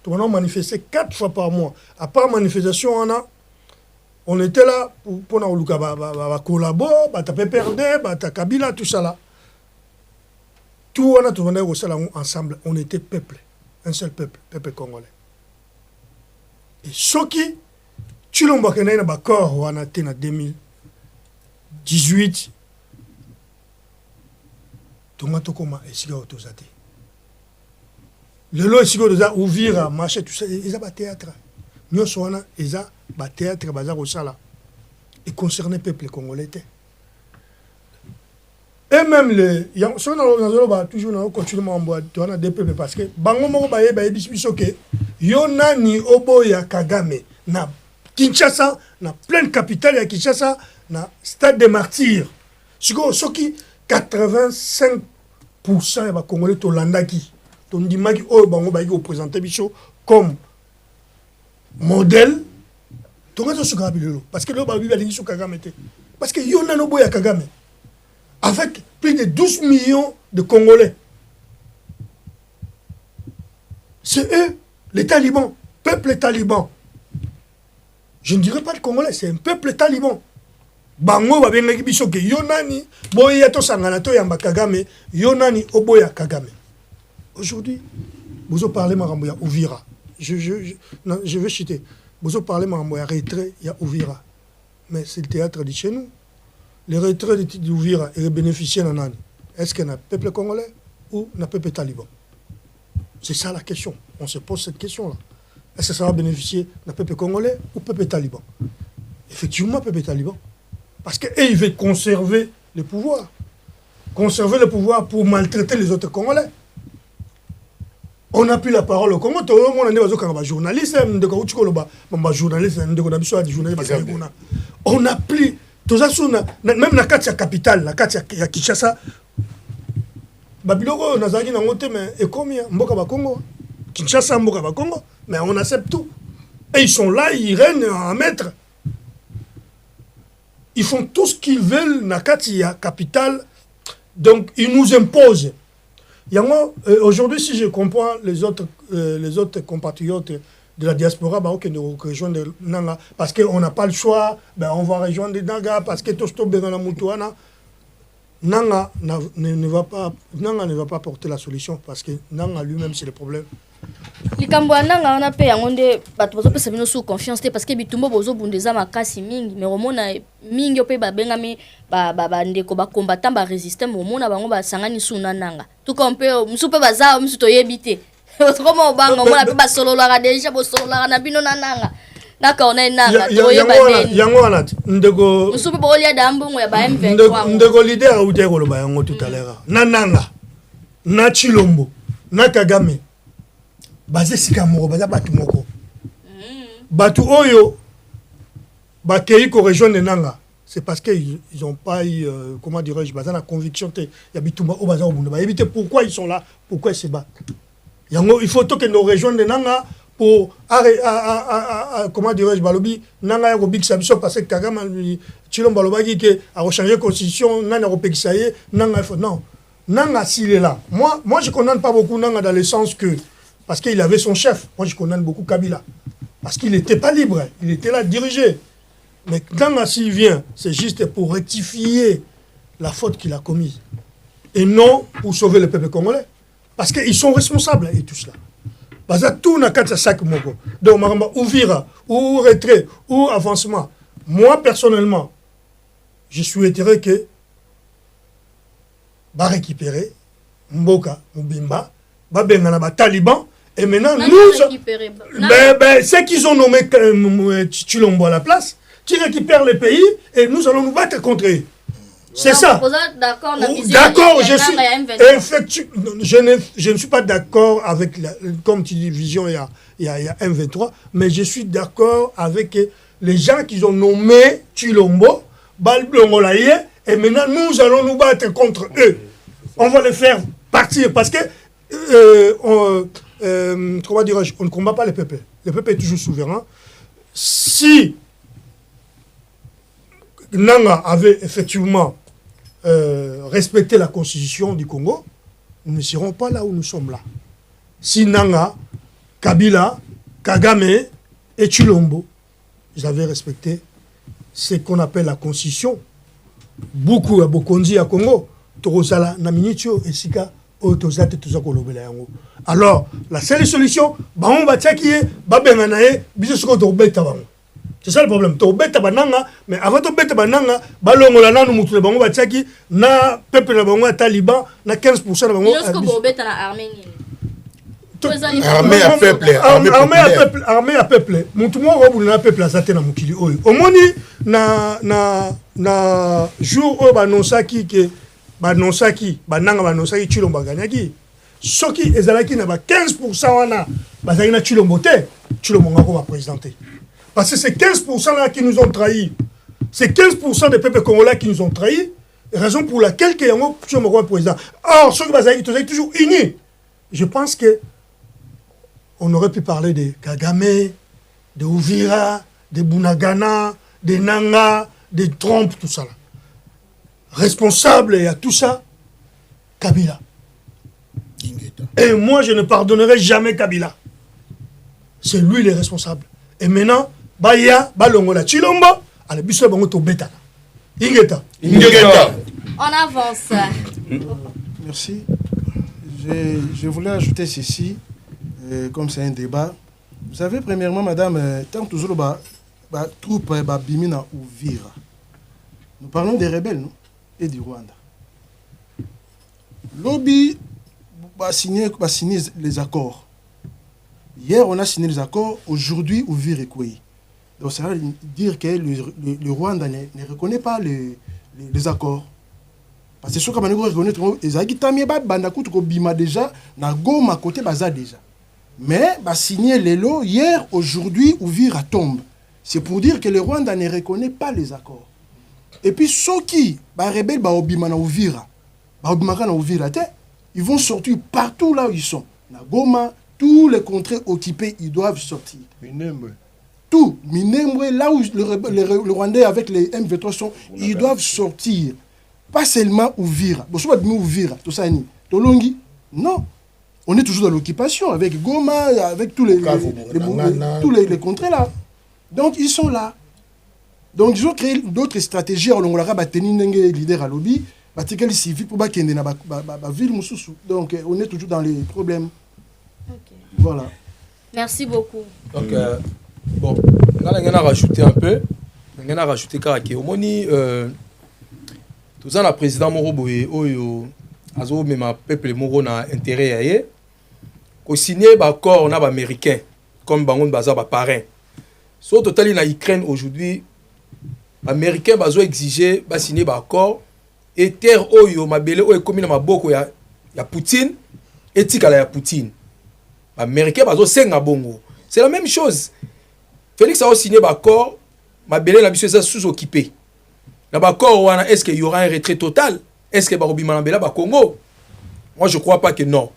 On a manifesté 4 fois par mois. À part manifestation, on était là pour collaborer, taper perdre, Kabila, tout ça là. Tout on a tourné ensemble. On était peuple, un seul peuple, peuple congolais. Et ce qui, tu l'as vu dans le corps, on a été en 2018. Tout le monde a été autorisé. Le lot ici que Uvira marché tout ça ils ont théâtre nous sommes ils ont théâtre bazar au sala et concerné peuple congolais et même les sont dans toujours dans continuellement en bois on a des peuples parce que bango moko baye biso ke yo nani oboya Kagame na Kinshasa na pleine capitale ya Kinshasa na stade des martyrs siko soki 85% ya congolais to landaki on dit que oh bango ba ko présenter biso comme modèle to ngato suka bilelo parce que le ba biba lingi suka Kagame parce que yo nano boya Kagame avec plus de 12 millions de Congolais C'est eux, les talibans, peuple taliban. Je ne dirais pas le Congolais, c'est un peuple taliban. Bango babengaki biso ke yonani boya to sangana to yamba Kagame, yonani oboya Kagame. Aujourd'hui, vous parlez marambo ya Uvira. Non, je vais chuter. Vous parlez marambo ya retrait ya Uvira. Mais c'est le théâtre de chez nous. Les retraits d'Ouvira et bénéficier d'un an. Est-ce qu'il y a un peuple congolais ou un peuple taliban? C'est ça la question. On se pose cette question-là. Est-ce que ça va bénéficier d'un peuple congolais ou peuple taliban? Effectivement, peuple taliban. Parce qu'ils veulent conserver le pouvoir. Conserver le pouvoir pour maltraiter les autres Congolais. On n'a plus la parole au Congo. Tout le monde est journaliste, on n'a plus. Même la carte capitale, la carte à Kinshasa, Babiloko, Nazaki n'a monté, mais et combien Mboka Bakongo, Kinshasa, Mboka Bakongo, mais on accepte tout. Et ils sont là, ils règnent en maître. Ils font tout ce qu'ils veulent, la carte capitale, donc ils nous imposent. Aujourd'hui, si je comprends les autres compatriotes de la diaspora, nous rejoindre Nanga, parce qu'on n'a pas le choix, on va rejoindre Nanga, parce que tout ce que Nanga ne va pas porter la solution, parce que Nanga lui-même, c'est le problème. likambo nanga on a pe yangonde bato bozo pesa bino sous confiance te parce que bitumbo bozo bundeza makasi mingi mais romona mingi pe ba bengami ba ndeko ba combattant ba résister romona bango ba sangani suna nanga tout comme pe musu pe baza musu to yebite autrement banga mona pe ba solo la déjà bo solo la na bino nanga naka on a nanga to yeba beni yango wana ndeko musu pe bolia dambungu ya ba M23 ndeko leader ute ko lo ba yango tout à l'heure na nanga na Chilombo na Kagame basé sika moko baza batu moko batu oyo bakei ko rejoindre nanga c'est parce que ils ont pas eu comment dirais-je baza na conviction te ya bitumba o baza obunda ba éviter pourquoi ils sont là, pourquoi ils se battent. Yango il faut que nous rejoindre nanga pour comment dirais-je balobi nanga ya ko bikisa biso parce que Kagame Chilombo balobaki que a rechanger constitution nana ko pekisa ye nanga il faut non nanga s'il est là. Moi je condamne pas beaucoup nanga dans le sens que parce qu'il avait son chef. Moi, je condamne beaucoup Kabila. Parce qu'il n'était pas libre. Il était là dirigé. Mais quand s'il vient, c'est juste pour rectifier la faute qu'il a commise. Et non pour sauver le peuple congolais. Parce qu'ils sont responsables et tout cela. Parce que tout n'a qu'à sac moko. Donc, ou vira, ou retrait, ou avancement. Moi, personnellement, je souhaiterais que va récupérer Mboka, Mbimba, va bengana ba Taliban. Et maintenant, ceux qu'ils ont nommé Chilombo à la place, qui récupèrent le pays et nous allons nous battre contre eux. C'est ça. D'accord, je ne suis pas d'accord avec, comme tu dis, vision, il y a M23, mais je suis d'accord avec les gens qui ont nommé Chilombo, Balblongolaye, et maintenant nous allons nous battre contre eux. On va les faire partir parce que comment dirais-je, on ne combat pas le peuple. Le peuple est toujours souverain. Si Nanga avait effectivement respecté la constitution du Congo, nous ne serons pas là où nous sommes là. Si Nanga, Kabila, Kagame et Chilombo, ils avaient respecté ce qu'on appelle la constitution, beaucoup à Bokondi à Congo, Torosala, Naminicho et Sika, alors, la seule solution, c'est ça le problème. Mais avant de bêta bananga, balongola nanu mutu bango batiaki na peuple na bango taliban na 15% na bango. Armée à peuple. Mutu mo robu na peuple azate na mukili oyo. Omoni na jour o banosaki ke banosaki bananga banosaki Chilombo ganyaki. Soki ezalaki na ba 15% wana bazaki na Chilombo te, Chilombo ngako va présenter. Parce que ces 15% là qui nous ont trahis, ces 15% des peuples congolais qui nous ont trahis, raison pour laquelle Chilombo est président. Or, ceux qui bazaki toujours unis. Je pense que on aurait pu parler de Kagame, de Uvira, de Bunagana, de Nanga, de Trump, tout ça là. Responsable à tout ça, Kabila. Et moi, je ne pardonnerai jamais Kabila. c'est lui le responsable. Et maintenant, Baya, Balongola, Chilomba, à la biso bango to beta. Ingeta. On avance. Merci. Je voulais ajouter ceci, comme c'est un débat. Vous savez, premièrement, madame, tant que toujours la troupe Bimina ou Vira, nous parlons des rebelles, non? Et du Rwanda. Lobby va signer les accords. Hier, on a signé les accords. Aujourd'hui, Ouvir est quoi? Donc, ça veut dire que le Rwanda ne reconnaît pas les accords. Parce que ce qu'on reconnaît, les Aguitamie Bandakout Bima déjà, na Goma côté Baza déjà. Mais, signer les lots, hier, aujourd'hui, Ouvir tombe. C'est pour dire que le Rwanda ne reconnaît pas les accords. Et puis, ceux qui, rebelles, ils vont sortir partout là où ils sont. Na Goma, tous les contrées occupées, ils doivent sortir. Tout, Minembwe, là où le Rwandais avec les M23 sont, ils doivent sortir. Pas seulement Ouvira. Bon, soit Ouvira, tout ça, Tolongi. Non. On est toujours dans l'occupation avec Goma, avec tous les contrées là. Donc, ils sont là. Donc, ils ont créé d'autres stratégies. On a tenu leader à lobby. Donc, on est toujours dans les problèmes. Okay. Voilà. Merci beaucoup. Donc, bon, là, on a rajouté un peu. On a rajouté Karake. Au moni, tout ça, le président Moroboye, Azo, mais ma peuple Moro n'a intérêt à y Au signer l'accord, on a des Américains, comme Bangon Baza, parrain. Sur total, il y a Ukraine aujourd'hui, les Américains ont exigé de signer l'accord. Et terre oyo mabele oyo komi na maboko ya Poutine etika la ya Poutine. Américain bazo senga bongo. C'est la même chose. Félix a signé l'accord, mabele na biso sous-occupé. Na l'accord wana est-ce qu'il y aura un retrait total? Est-ce que Barobi Manambela ba Congo? Moi je crois pas que non.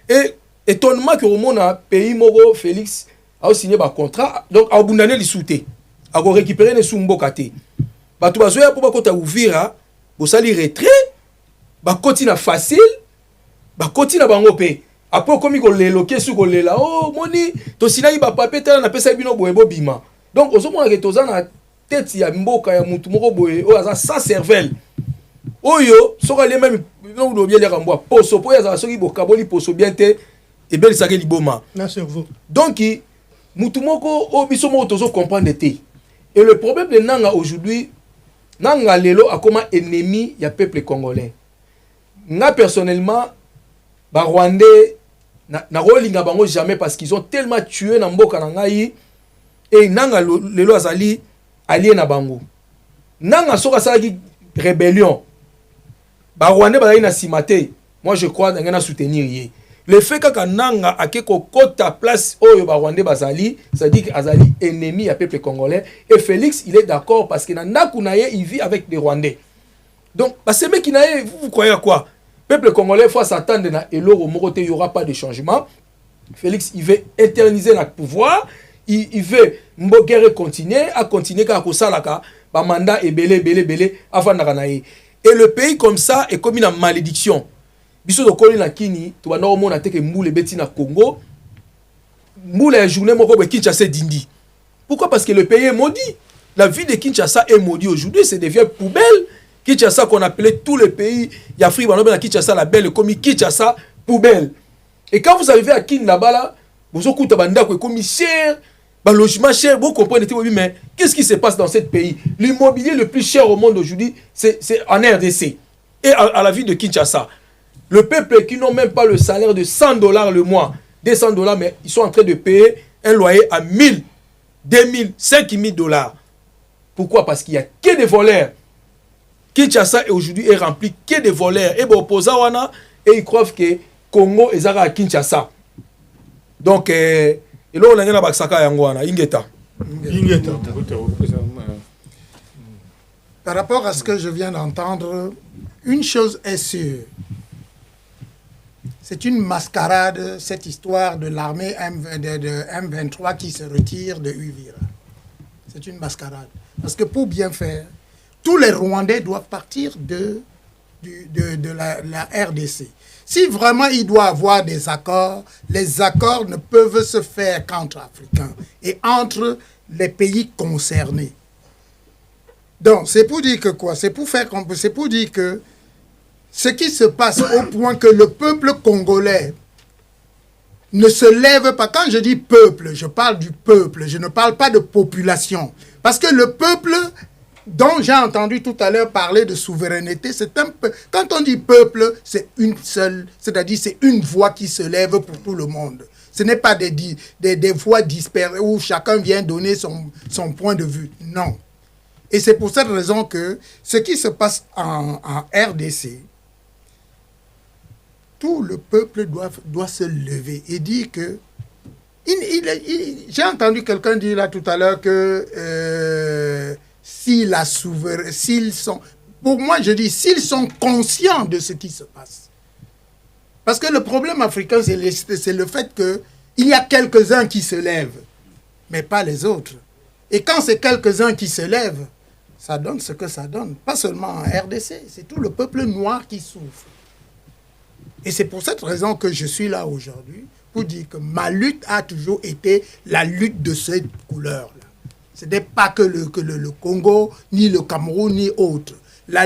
Et étonnement que au monde a pays moro Félix a signé ba contrat donc a bundane li souté. A go récupérer les sumbokate. Ba to bazo ya pour ba kota Uvira. Vous allez retrait, bah continue facile, bah continue bango pe. Après comme il le loqué sur le là, oh moni, to sinaï ba papé tel na pesa bino boebo bima. Donc aux hommes que tozan na tête ya mboka ya mutu moko boye, oh aza sans cervelle. Oyo, soka les même non do bien les ramboa, poso po ya za soki bokaboli poso bien te et bel sake liboma. Na cerveau. Donc mutu moko o biso mo tozo comprendre te. Et le problème de nanga aujourd'hui Nanga lelo a comme ennemi ya peuple congolais. Nga personnellement, ba Rwandais na rolinga bango jamais parce qu'ils ont tellement tué na mboka na ngai et nanga lelo azali allié na bango. Nanga soka salaki rébellion. Ba Rwandais ba na simate. Moi je crois nga na soutenir yé. Le fait que nanga akeko kota place oyo ba Rwandais bazali, ça dit qu'azali ennemi à peuple congolais et Félix il est d'accord parce que na nakunaye il vit avec des Rwandais. Donc parce que mec qui naye vous croyez à quoi? Peuple congolais faut s'attendre na eloro morote il y aura pas de changement. Félix il veut éterniser le pouvoir, il veut mbogere continuer ka ko salaka ba mandat et belé avant na kanaye. Et le pays comme ça est comme une malédiction. Biso do koli na kini to bana omona teke mbule beti na Congo mbule ya journée moko be Kinshasa dindi. Pourquoi? Parce que le pays est maudit. La vie de Kinshasa est maudite aujourd'hui, c'est devient poubelle. Kinshasa qu'on appelait tous les pays d'Afrique, on appelle Kinshasa la belle comme Kinshasa poubelle. Et quand vous arrivez à Kin là-bas là, vous écoutez banda ko comme cher, ba logement cher, vous comprenez mais qu'est-ce qui se passe dans ce pays? L'immobilier le plus cher au monde aujourd'hui, c'est en RDC et à la ville de Kinshasa. Le peuple qui n'ont même pas le salaire de $100 le mois, $200, mais ils sont en train de payer un loyer à 1000, 2000, $5000. Pourquoi? Parce qu'il n'y a que des voleurs. Kinshasa aujourd'hui est rempli que des voleurs. Et Bopozawana, et ils croient que Congo est à Kinshasa. Donc, et là, on a un Baksaka Yangwana, Ingeta. Par rapport à ce que je viens d'entendre, une chose est sûre. C'est une mascarade, cette histoire de l'armée de M23 qui se retire de Uvira. C'est une mascarade. Parce que pour bien faire, tous les Rwandais doivent partir de de la RDC. Si vraiment il doit avoir des accords, les accords ne peuvent se faire qu'entre Africains et entre les pays concernés. Donc, c'est pour dire que quoi? C'est pour dire que ce qui se passe au point que le peuple congolais ne se lève pas. Quand je dis peuple, je parle du peuple, je ne parle pas de population. Parce que le peuple dont j'ai entendu tout à l'heure parler de souveraineté, c'est un peu... Quand on dit peuple, c'est une seule, c'est-à-dire c'est une voix qui se lève pour tout le monde. Ce n'est pas des voix dispersées où chacun vient donner son point de vue. Non. Et c'est pour cette raison que ce qui se passe en RDC, tout le peuple doit se lever et dire que... J'ai entendu quelqu'un dire là tout à l'heure que s'ils sont... Pour moi, je dis, s'ils sont conscients de ce qui se passe. Parce que le problème africain, c'est le fait qu'il y a quelques-uns qui se lèvent, mais pas les autres. Et quand c'est quelques-uns qui se lèvent, ça donne ce que ça donne. Pas seulement en RDC, c'est tout le peuple noir qui souffre. Et c'est pour cette raison que je suis là aujourd'hui, pour dire que ma lutte a toujours été la lutte de cette couleur-là. Ce n'est pas que le Congo, ni le Cameroun, ni autre. Ma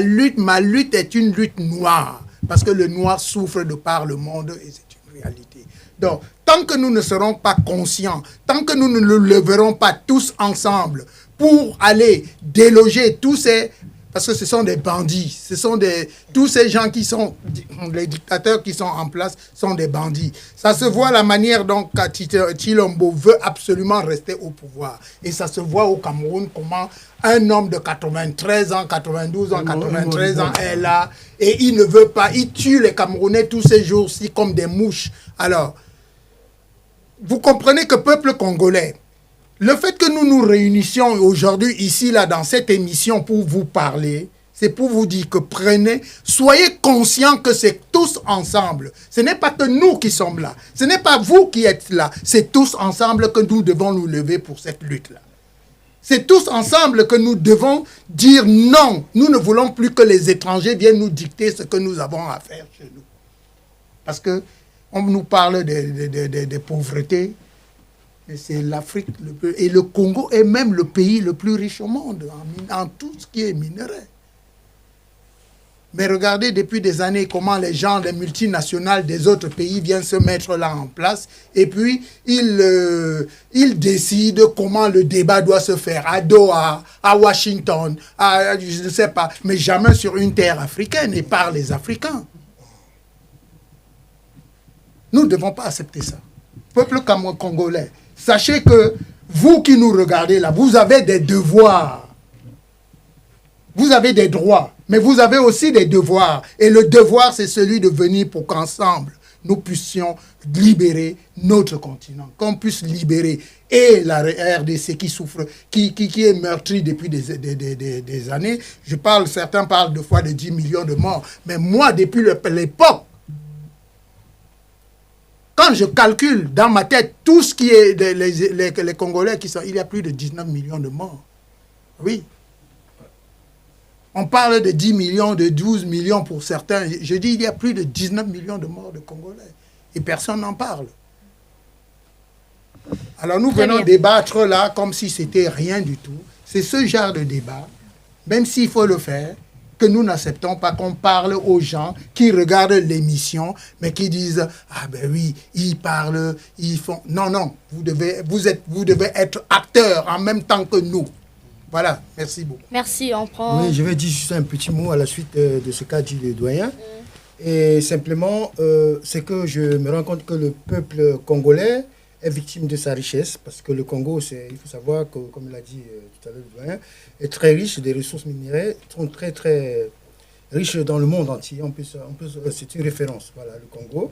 lutte est une lutte noire, parce que le noir souffre de par le monde et c'est une réalité. Donc, tant que nous ne serons pas conscients, tant que nous ne le leverons pas tous ensemble pour aller déloger tous ces... Parce que ce sont des bandits, tous ces gens qui sont, les dictateurs qui sont en place sont des bandits. Ça se voit la manière dont Tshilombo veut absolument rester au pouvoir. Et ça se voit au Cameroun comment un homme de 93 ans, 92 ans, 93 ans est là et il ne veut pas, il tue les Camerounais tous ces jours-ci comme des mouches. Alors, vous comprenez que peuple congolais, le fait que nous nous réunissions aujourd'hui ici, là, dans cette émission pour vous parler, c'est pour vous dire que soyez conscients que c'est tous ensemble. Ce n'est pas que nous qui sommes là. Ce n'est pas vous qui êtes là. C'est tous ensemble que nous devons nous lever pour cette lutte-là. C'est tous ensemble que nous devons dire non. Nous ne voulons plus que les étrangers viennent nous dicter ce que nous avons à faire chez nous. Parce qu'on nous parle de pauvreté. C'est l'Afrique et le Congo est même le pays le plus riche au monde en tout ce qui est minerai. Mais regardez depuis des années comment les multinationales des autres pays viennent se mettre là en place et puis ils décident comment le débat doit se faire à Doha, à Washington, je ne sais pas, mais jamais sur une terre africaine et par les Africains. Nous ne devons pas accepter ça. Peuple congolais, sachez que vous qui nous regardez là, vous avez des devoirs. Vous avez des droits, mais vous avez aussi des devoirs. Et le devoir, c'est celui de venir pour qu'ensemble, nous puissions libérer notre continent. Qu'on puisse libérer et la RDC qui souffre, qui est meurtrie depuis des années. Certains parlent de fois de 10 millions de morts. Mais moi, depuis l'époque, quand je calcule dans ma tête tout ce qui est les Congolais qui sont, il y a plus de 19 millions de morts. Oui. On parle de 10 millions, de 12 millions pour certains. Je dis il y a plus de 19 millions de morts de Congolais. Et personne n'en parle. Alors nous venons débattre là comme si c'était rien du tout. C'est ce genre de débat, même s'il faut le faire, que nous n'acceptons pas qu'on parle aux gens qui regardent l'émission, mais qui disent « Ah ben oui, ils parlent, ils font... » Non, non, vous devez être acteurs en même temps que nous. Voilà, merci beaucoup. Merci, on prend... Oui, je vais dire juste un petit mot à la suite de ce qu'a dit le doyen. Et simplement, c'est que je me rends compte que le peuple congolais est victime de sa richesse, parce que le Congo, il faut savoir que, comme l'a dit tout à l'heure le doyen, est très riche, des ressources minerais sont très très riches dans le monde entier. C'est une référence, voilà, le Congo.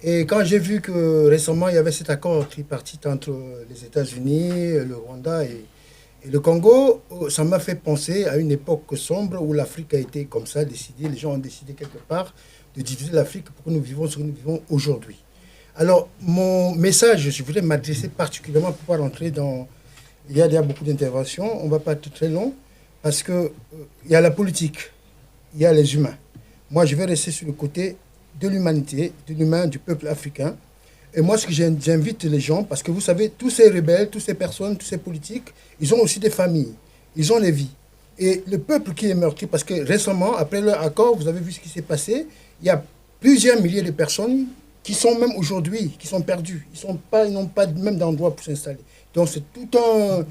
Et quand j'ai vu que récemment il y avait cet accord tripartite entre les États-Unis, le Rwanda et le Congo, ça m'a fait penser à une époque sombre où l'Afrique a été comme ça décidée, les gens ont décidé quelque part de diviser l'Afrique pour que nous vivions ce que nous vivons aujourd'hui. Alors, mon message, je voulais m'adresser particulièrement pour pas rentrer dans... Il y a déjà beaucoup d'interventions, on ne va pas être très long, parce qu'il y a la politique, il y a les humains. Moi, je vais rester sur le côté de l'humanité, de l'humain, du peuple africain. Et moi, ce que j'invite les gens, parce que vous savez, tous ces rebelles, toutes ces personnes, tous ces politiques, ils ont aussi des familles, ils ont des vies. Et le peuple qui est meurtri, parce que récemment, après leur accord, vous avez vu ce qui s'est passé, il y a plusieurs milliers de personnes qui sont même aujourd'hui, qui sont perdues. Ils n'ont pas même d'endroit pour s'installer. Donc c'est tout un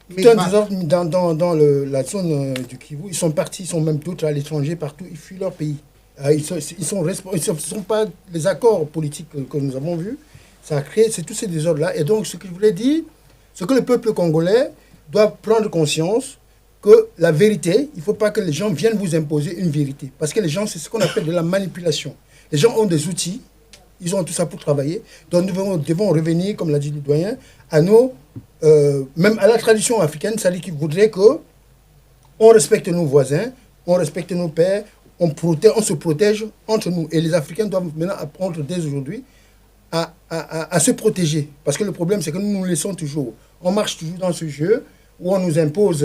désordre dans la zone du Kivu. Ils sont partis, ils sont même d'autres à l'étranger, partout, ils fuient leur pays. Ce ne sont pas les accords politiques que nous avons vus. Ça a créé tous ces désordres-là. Et donc, ce que je voulais dire, c'est que le peuple congolais doit prendre conscience que la vérité, il ne faut pas que les gens viennent vous imposer une vérité. Parce que les gens, c'est ce qu'on appelle de la manipulation. Les gens ont des outils, ils ont tout ça pour travailler. Donc, nous devons revenir, comme l'a dit le doyen, à même à la tradition africaine, c'est-à-dire qu'il voudrait qu'on respecte nos voisins, on respecte nos pères, on se protège entre nous. Et les Africains doivent maintenant apprendre dès aujourd'hui à se protéger. Parce que le problème, c'est que nous nous laissons toujours. On marche toujours dans ce jeu où on nous impose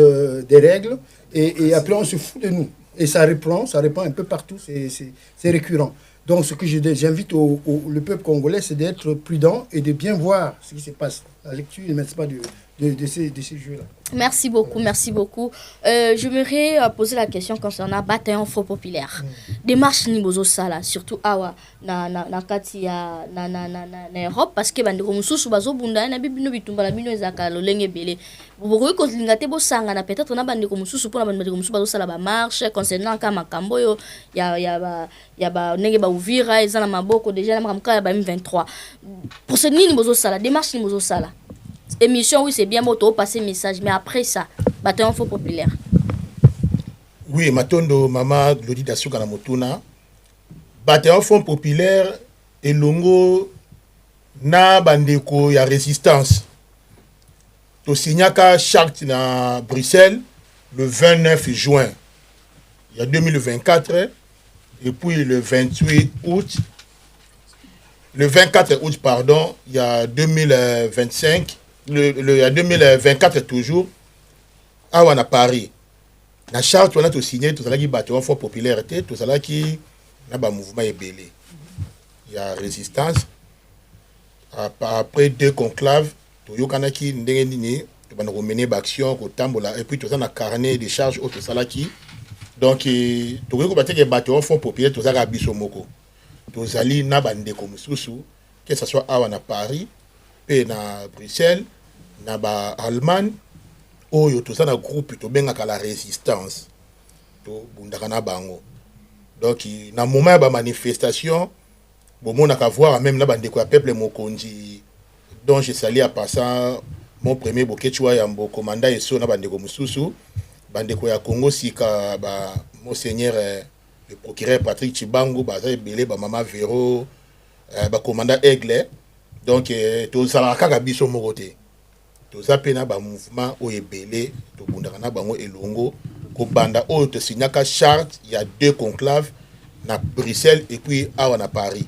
des règles et après on se fout de nous. Et ça reprend un peu partout, c'est récurrent. Donc ce que j'invite le peuple congolais, c'est d'être prudent et de bien voir ce qui se passe. La lecture, n'est-ce pas, de ces jeux-là. Merci beaucoup, merci beaucoup. J'aimerais poser la question concernant bataillon Front Populaire. Démarche Nibozo Sala, surtout awa na kati ya na Europe parce que bandeko mususu bazo bunda na bibino bitumba la bino ezaka lolenge belé. Bobokoyi kolinga te bosanga na peut-être na bandeko mususu pona bandeko mususu bazo sala ba marche concernant ka makambo yo ya ba ndenge ba Uvira ezana maboko déjà na makamka ya ba M23. Pour ce nini bozo sala, démarche Nibozo Sala. Émission, oui, c'est bien, moto passer message, mais après ça, bataillon Front Populaire. Oui, matondo mama Glodi Dasuka na motuna. Bataillon Front Populaire et longo na bandeko ya résistance. To signaka charte na Bruxelles le 29 juin. Il y a 2024 et puis le 28 août. Le 24 août, pardon, il y a 2025. Il y a 2024 toujours, à Paris. La charte, on a tout signé, tout ça qui bâtiment Front Populaire, tout ça qui a un mouvement ébélé. Il y a résistance. Après 2 conclaves, tout le monde qui a mené l'action, et puis tout ça, on a carnet de charges, tout ça qui. Donc, tout le monde qui a bâtiment Front Populaire, tout ça a bisomoko. Tout ça, il y a des comme que ce soit à Paris, et à Bruxelles, na ba Allemagne oyo to ça na groupe to benga la résistance to bundaka na bango. Donc na moment ba manifestation bon on a qu'à voir même na bande ko peuple mokonzi dont je salue à passant mon premier bokechwa yambo commandant eso na bande ko mususu bande ko ya Congo sika ba monseigneur le procureur Patrick Chibangu ba za belé ba mama Véro ba commandant Aigle. Donc to sala kaka biso mokote to zapena ba mouvement o ebele to bundaka na bango elongo ko banda o to signaka charte, il y a 2 conclaves na Bruxelles et puis à Paris.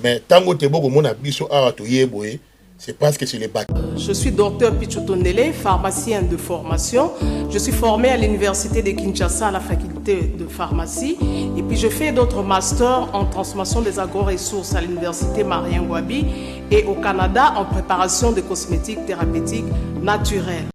Mais tango te boko mona biso awa to yeboye, c'est parce que c'est les bacs. Je suis docteur Pichotondele, pharmacien de formation. Je suis formé à l'université de Kinshasa à la faculté de pharmacie. Et puis je fais d'autres masters en transformation des agro-ressources à l'université Marien Ngouabi et au Canada en préparation de cosmétiques thérapeutiques naturelles.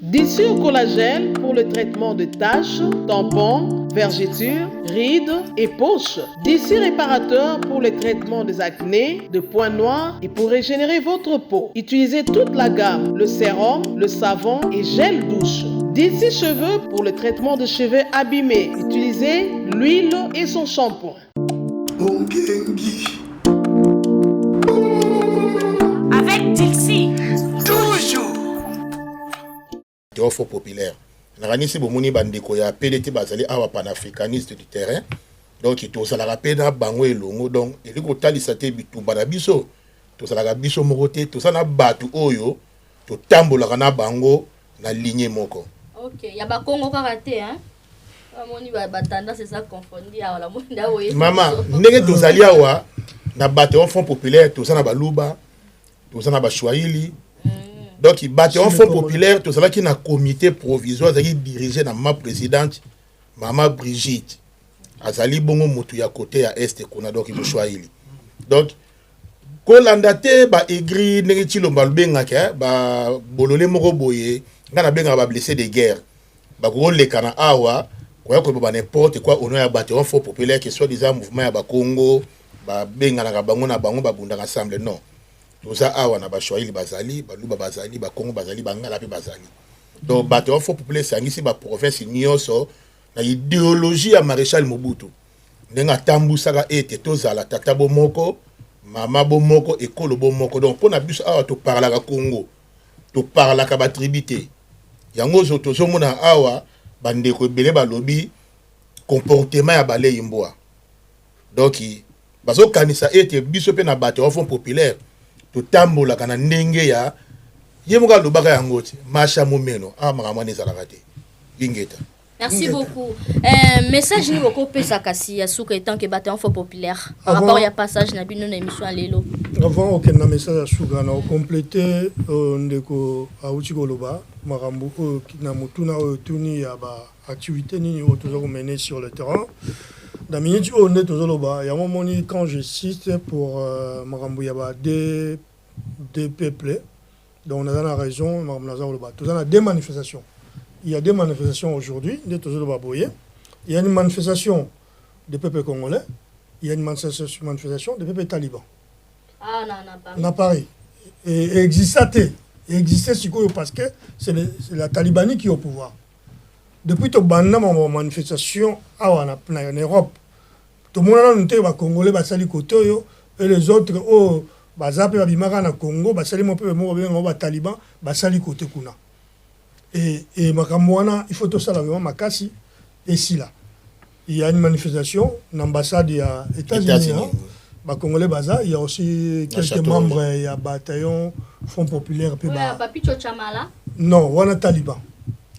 D'ici au collagène pour le traitement de taches, tampons, vergetures, rides et poches. D'ici réparateur pour le traitement des acnés, de points noirs et pour régénérer votre peau. Utilisez toute la gamme, le sérum, le savon et gel douche. D'ici cheveux pour le traitement de cheveux abîmés. Utilisez l'huile et son shampoing. Avec Dixie. Front Populaire. nakanisi bomoni bandeko ya PDT bazali awa panafricaniste du terrain donc tozalaka mpe na bango elongo donc eli kotalisa te bitumba na biso tozalaka biso moko te toza na bato oyo totambolaka na bango na ligne moko. Ok, ya bakongo kaka te hein. Amoni batanda c'est ça confondu awa la monda oye. Mama ndenge tozali awa na bato en Front Populaire toza na baluba toza na bashwahili. Donc bato en Front Populaire tozalaki na comité provisoire zaki dirigé na ma présidente Mama Brigitte azali bongo motu ya côté ya est kuna donc bashwahili. Donc kolanda te ba aigri ndenge Tshilomba lubengaka ba bolole moko boye ngana benga ba blessé de guerre ba ko lekana awa kwa ko ba n'importe quoi ono ya bato en Front Populaire que soit disant mouvement ya ba Congo ba benga na bango na bango ba bunda ensemble non toza awa na ba Swahili bazali ba luba bazali ba Congo bazali ba ngala pe bazali donc bato en Front Populaire sangisi ba province nyonso na idéologie ya Maréchal Mobutu ndenga tambusaka ete tozala tata bomoko mama bomoko ekolo bomoko donc pona biso awa to parlaka Congo to parlaka ba tribité yango zo tozomona awa bandeko ebele balobi comportement ya balei mboa donc bazo kanisa ete biso pe na bato en Front Populaire to tambolaka na ndenge ya yemoka lobaka yango te masha momeno makamwa nezalaka te ingeta. Merci beaucoup. Message ni beaucoup pesa kasi ya suka étant que bateau en Front Populaire. Par rapport à passage na bino na émission lelo. Avant aucun message à suka na compléter ndeko auti koloba makambo na mutuna tuni ya ba activité nini autour mener sur le terrain. Dans minute on est toujours là-bas. Il y a un moment quand je cite pour makambo ya ba deux peuples. Donc on a dans la région makambo na là-bas. Tout ça a des manifestations. Il y a des manifestations aujourd'hui, il y a une manifestation des peuples congolais, il y a une manifestation des peuples talibans. Ah non, non, pas. On a pareil. Et existait parce que c'est la Talibanie qui est au pouvoir. Depuis que on a manifestation en Europe, tout le monde a dit Congolais, et les autres, oh, Bazape, Bimara, Congo, Basali, mon peuple, mon Taliban, Basali, côté Kuna. Et Makamouana, il faut tout ça là, Makassi, et si là. Il y a une manifestation, l'ambassade des États-Unis, Congolais Baza, il y a aussi quelques membres, il y a bataillon, Front Populaire. Oui, Papi Tchochamala. Non, on a Taliban.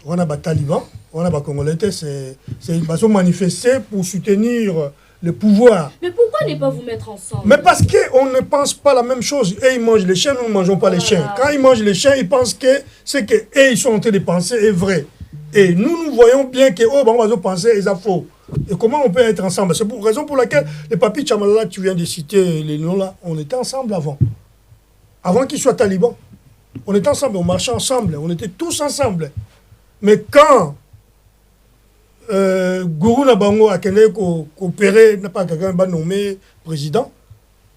On a Taliban, on a Congolais, c'est ils sont manifestés pour soutenir le pouvoir. Mais pourquoi ne pas vous mettre ensemble? Mais parce qu'on ne pense pas la même chose. Et ils mangent les chiens, nous ne mangeons pas les chiens. Quand ils mangent les chiens, ils pensent que ce qu'ils sont en train de penser est vrai. Et nous voyons bien que on va penser est faux. Et comment on peut être ensemble? C'est pour raison pour laquelle les papis Tchamalala, tu viens de citer les noms là, on était ensemble avant. Avant qu'ils soient talibans. On était ensemble, on marchait ensemble, on était tous ensemble. Mais quand Gourou Nabango a coopéré, n'a pas quelqu'un nommé président,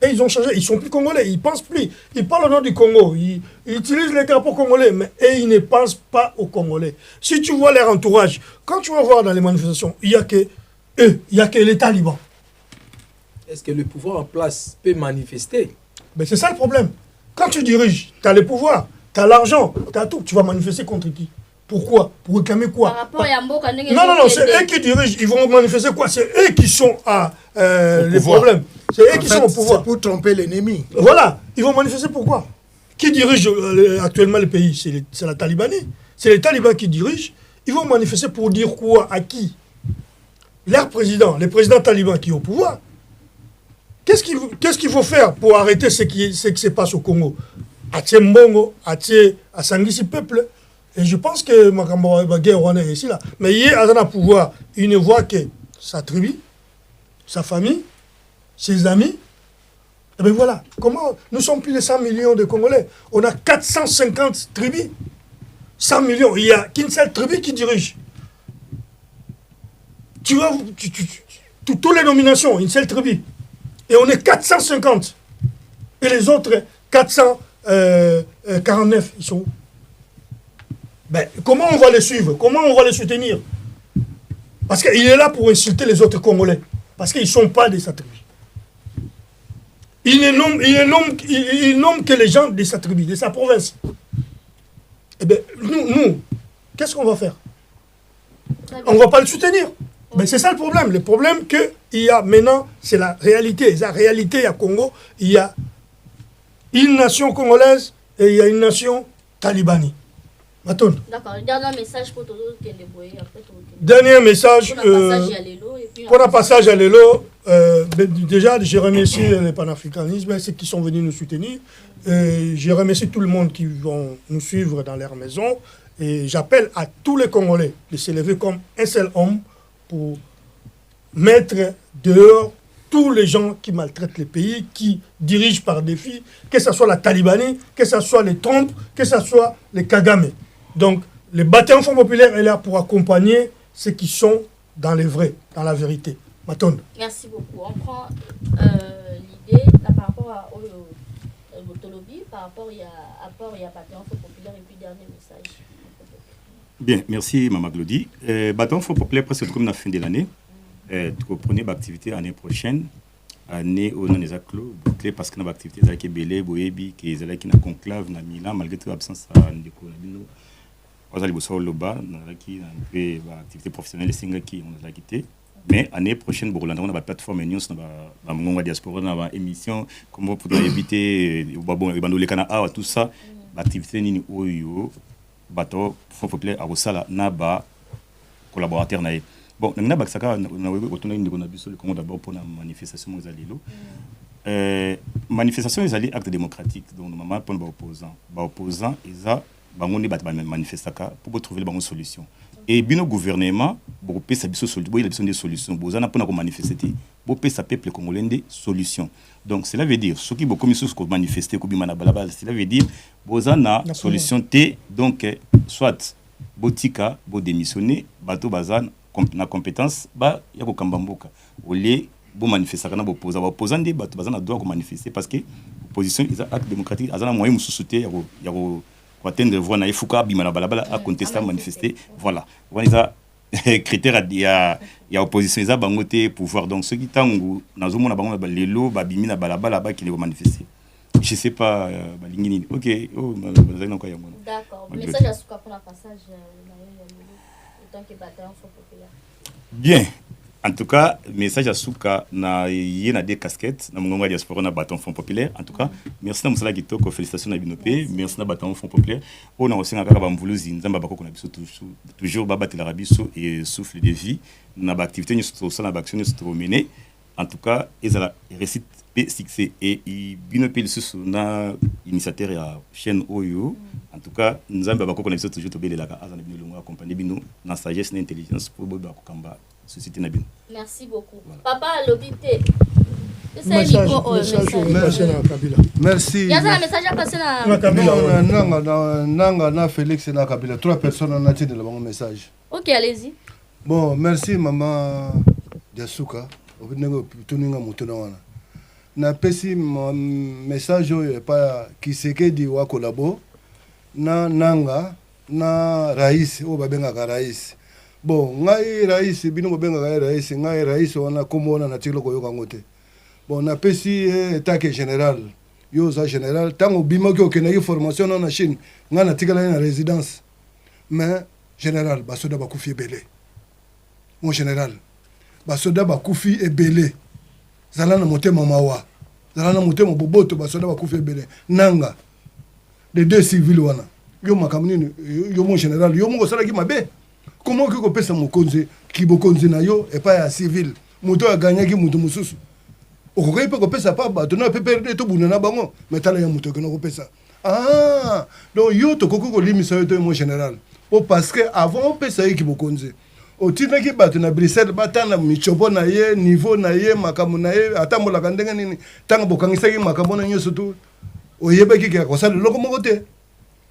et ils ont changé, ils sont plus congolais, ils pensent plus. Ils parlent au nom du Congo, ils utilisent les drapeaux congolais, mais ils ne pensent pas aux Congolais. Si tu vois leur entourage, quand tu vas voir dans les manifestations, il n'y a que eux, il n'y a que les talibans. Est-ce que le pouvoir en place peut manifester? Mais c'est ça le problème. Quand tu diriges, tu as le pouvoir, tu as l'argent, tu as tout, tu vas manifester contre qui? Pourquoi? Pour réclamer quoi? Par rapport à Mboka, non, c'est eux qui dirigent. Ils vont manifester quoi? C'est eux qui sont à les problèmes. C'est eux qui sont au pouvoir. C'est pour tromper l'ennemi. Voilà. Ils vont manifester pourquoi? Qui dirige actuellement le pays? C'est la Talibanie. C'est les talibans qui dirigent. Ils vont manifester pour dire quoi? À qui? Leur président, le président taliban qui est au pouvoir. Qu'est-ce qu'il faut faire pour arrêter ce qui se passe au Congo? À Tchembongo, à Sangisi peuple. Et je pense que Makambo guerre est ici là. Mais il y a un pouvoir, il ne voit que sa tribu, sa famille, ses amis. Et bien voilà, comment nous sommes plus de 100 millions de Congolais. On a 450 tribus. 100 millions, il n'y a qu'une seule tribu qui dirige. Tu vois, toutes les nominations, une seule tribu. Et on est 450. Et les autres 449, ils sont où? Ben, comment on va les suivre? Comment on va les soutenir? Parce qu'il est là pour insulter les autres Congolais. Parce qu'ils ne sont pas de sa tribu. Il nomme que les gens de sa tribu, de sa province. Eh bien, nous qu'est-ce qu'on va faire? on ne va pas le soutenir. Mais c'est ça le problème. Le problème qu'il y a maintenant, c'est la réalité. La réalité à Congo, il y a une nation congolaise et il y a une nation talibani. D'accord, le dernier message pour tout le monde. Dernier message pour le passage à l'élo. Déjà, je remercie les panafricanismes, ceux qui sont venus nous soutenir. Je remercie tout le monde qui vont nous suivre dans leur maison. Et j'appelle à tous les Congolais de se lever comme un seul homme pour mettre dehors tous les gens qui maltraitent le pays, qui dirigent par défi, que ce soit la Talibanie, que ce soit les Trump, que ce soit les Kagame. Donc, le bataillon Fonds populaire est là pour accompagner ceux qui sont dans les vrais, dans la vérité. Matonde. Merci beaucoup. On prend l'idée par rapport à Botolobi, par rapport à bataillon Fonds populaire et puis dernier message. Bien, merci Maman Glody. Bataillon Fonds populaire, presque comme la fin de l'année. Vous prenez l'activité l'année prochaine. Année où on est clos, parce que l'activité est qui belé, boébi, qui est qui na conclave na Milan malgré toute l'absence de Konabino. On a le loba, on a qui activité professionnelle singa qui on a quitté. Mais année prochaine, on a une plateforme news, on a une diaspora, on a une émission, comment pour éviter les canards, tout ça, l'activité ni oyo, bateau, Fonds populaire à Rosala, naba collaborateur naïf. Bon, nous avons le Congo d'abord pour la manifestation aux alliés. Manifestation des alliés acte démocratique. Donc, nous avons pour les opposants. Les opposants, ils ont manifesté pour trouver les solutions. Et bien, le gouvernement, pour des solutions. Vous avez pour manifester. Pour le peuple congolais des solutions. Donc, cela veut dire, ceux qui ont manifesté, cela veut dire, vous avez une solution T. Donc, soit, botika, bo démissionner, bateau bazan, na compétence ba ya ko kambamboka olé bo manifester kana bo posa ba posa ndi bato bazana droit ko manifester parce que opposition is acte démocratique azana moyen mususuté ya ko atteindre voix na ifuka bimana balabala a contester manifester voilà voilà critère ya opposition isa bangote pouvoir donc ceux qui tangu nazomona bango ba lelo ba bimina balabala ba qui ne manifester je sais pas balingini OK oh bazana ko yango d'accord message à suka pour la passage bien. En tout cas, message à Souka, na yena des casquettes, na mongonga diaspora na bâton Fonds populaire. En tout cas, merci na musala kitoko, félicitations na binopé, merci na bâton Fonds populaire. On a aussi na kaka bambuluzi, nzamba bako na biso toujours babatela rabiso et souffle de vie. Na ba activité ni sur na ba action ni sur mener. En tout cas, ezala récite succès et binopé le sous na initiateur ya chaîne Oyo. En tout cas, nzamba bako na biso toujours to belelaka azana binolongo accompagner bino na sagesse na intelligence pour boba ko kamba société na bino. Merci beaucoup. Voilà. Papa Lobité. Merci. Yaza message à passer na Kabila. Nanga na Félix na Kabila. 3 personnes en attente de le message. OK, allez-y. Bon, merci maman Diasuka. Obinengo tuninga mutuna wana. Na pesi message oyo pa Kisekedi wa kolabo na nanga na rais o babenga ka rais. Bon, ngai rais bino babenga ka rais, ngai rais wana komona na tilo koyoka ngote. Bon, na pesi état général. Yo za général tango bima ki okena formation na Chine, nga na tikala na résidence. Mais général basoda bakufi belé. Mon général basoda bakufi ebele. Zala na motema mawa. Zala na motema boboto basoda bakufi ebele. Nanga les deux civils wana. Yo makamuni yo mon général yo mo sala ki mabe. Comment que pesa mokonze ki bokonze na yo et pas ya civil. Moto a gagné ki mutu mususu. Okokai pe ko pesa pa ba to na pe perdre to bunana bango metala ya moto ke no ko pesa. Ah, donc yo to koko ko limisa yo to mon général. O parce que avant pesa ki bokonze. O tina ki bato na Bruxelles batana michopo na ye niveau na ye makamu na ye atambola kandenga nini tanga bokangisa ki makamu na nyoso tu o yeba ki ko sala loko moko te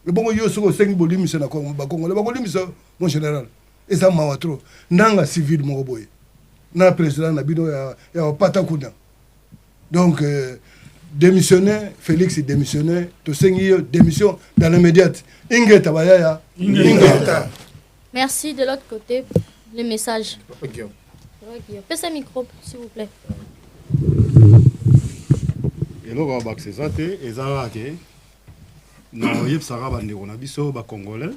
le bongo yo soko sengi bolimisa na Kongo bakongo le bongo limisa mon général eza mawa trop nanga civil moko boye na président na bino ya pata kuna donc démissionner Félix démissionner to sengi démission dans l'immédiat ingeta bayaya ingeta. Merci. De l'autre côté, le message. Fais micro, s'il vous plaît. Et nous, on va accéder et ça na yeb sara bande on a biso ba congolais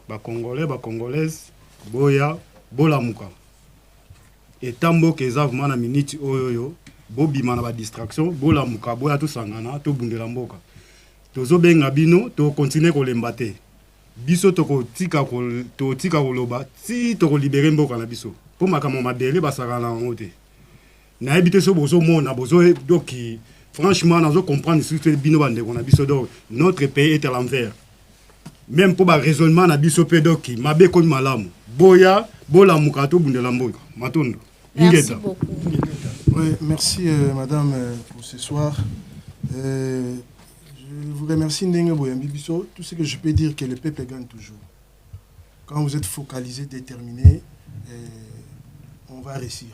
ba congolaises boya bolamuka etambo keza vraiment na minute oyo bobima na ba distraction bolamuka boya tosangana tobundela mboka tozobenga bino to continuer kolemba te biso tokotika koloba ti tokolibere mboka na biso po makambo mabele basakana yango te nayebi te so bozomona doki franchement nazo comprendre surtout bino bandeko na biso donc notre pays est à l'envers même pour ba raisonnement na biso pe doki mabe ko malamu boya bolamuka tobundela mboka matondo. Merci beaucoup. Oui, merci madame pour ce soir. Je vous remercie Ndenge Boyambi Bisso. Tout ce que je peux dire que le peuple gagne toujours. Quand vous êtes focalisé, déterminé, on va réussir.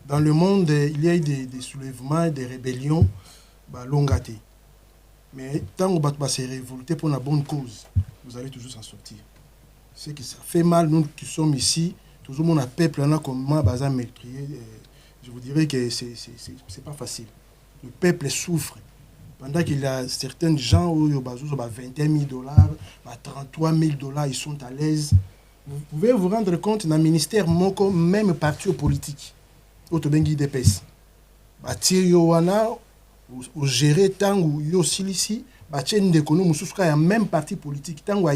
Dans le monde, il y a eu des soulèvements, des rébellions, longaté. Mais tant que vous se révolter pour la bonne cause, vous allez toujours s'en sortir. C'est que ça fait mal, nous qui sommes ici, toujours mon peuple, on a comme moi, je vous dirais que c'est pas facile. Le peuple souffre. Pendant qu'il y a certains gens où il y a 21 000 $, 33 000 $, ils sont à l'aise. Vous pouvez vous rendre compte, dans le ministère, même parti politique, autobengi DPS, au gérer tant ou yo silisi, il y a même parti politique, tant ou à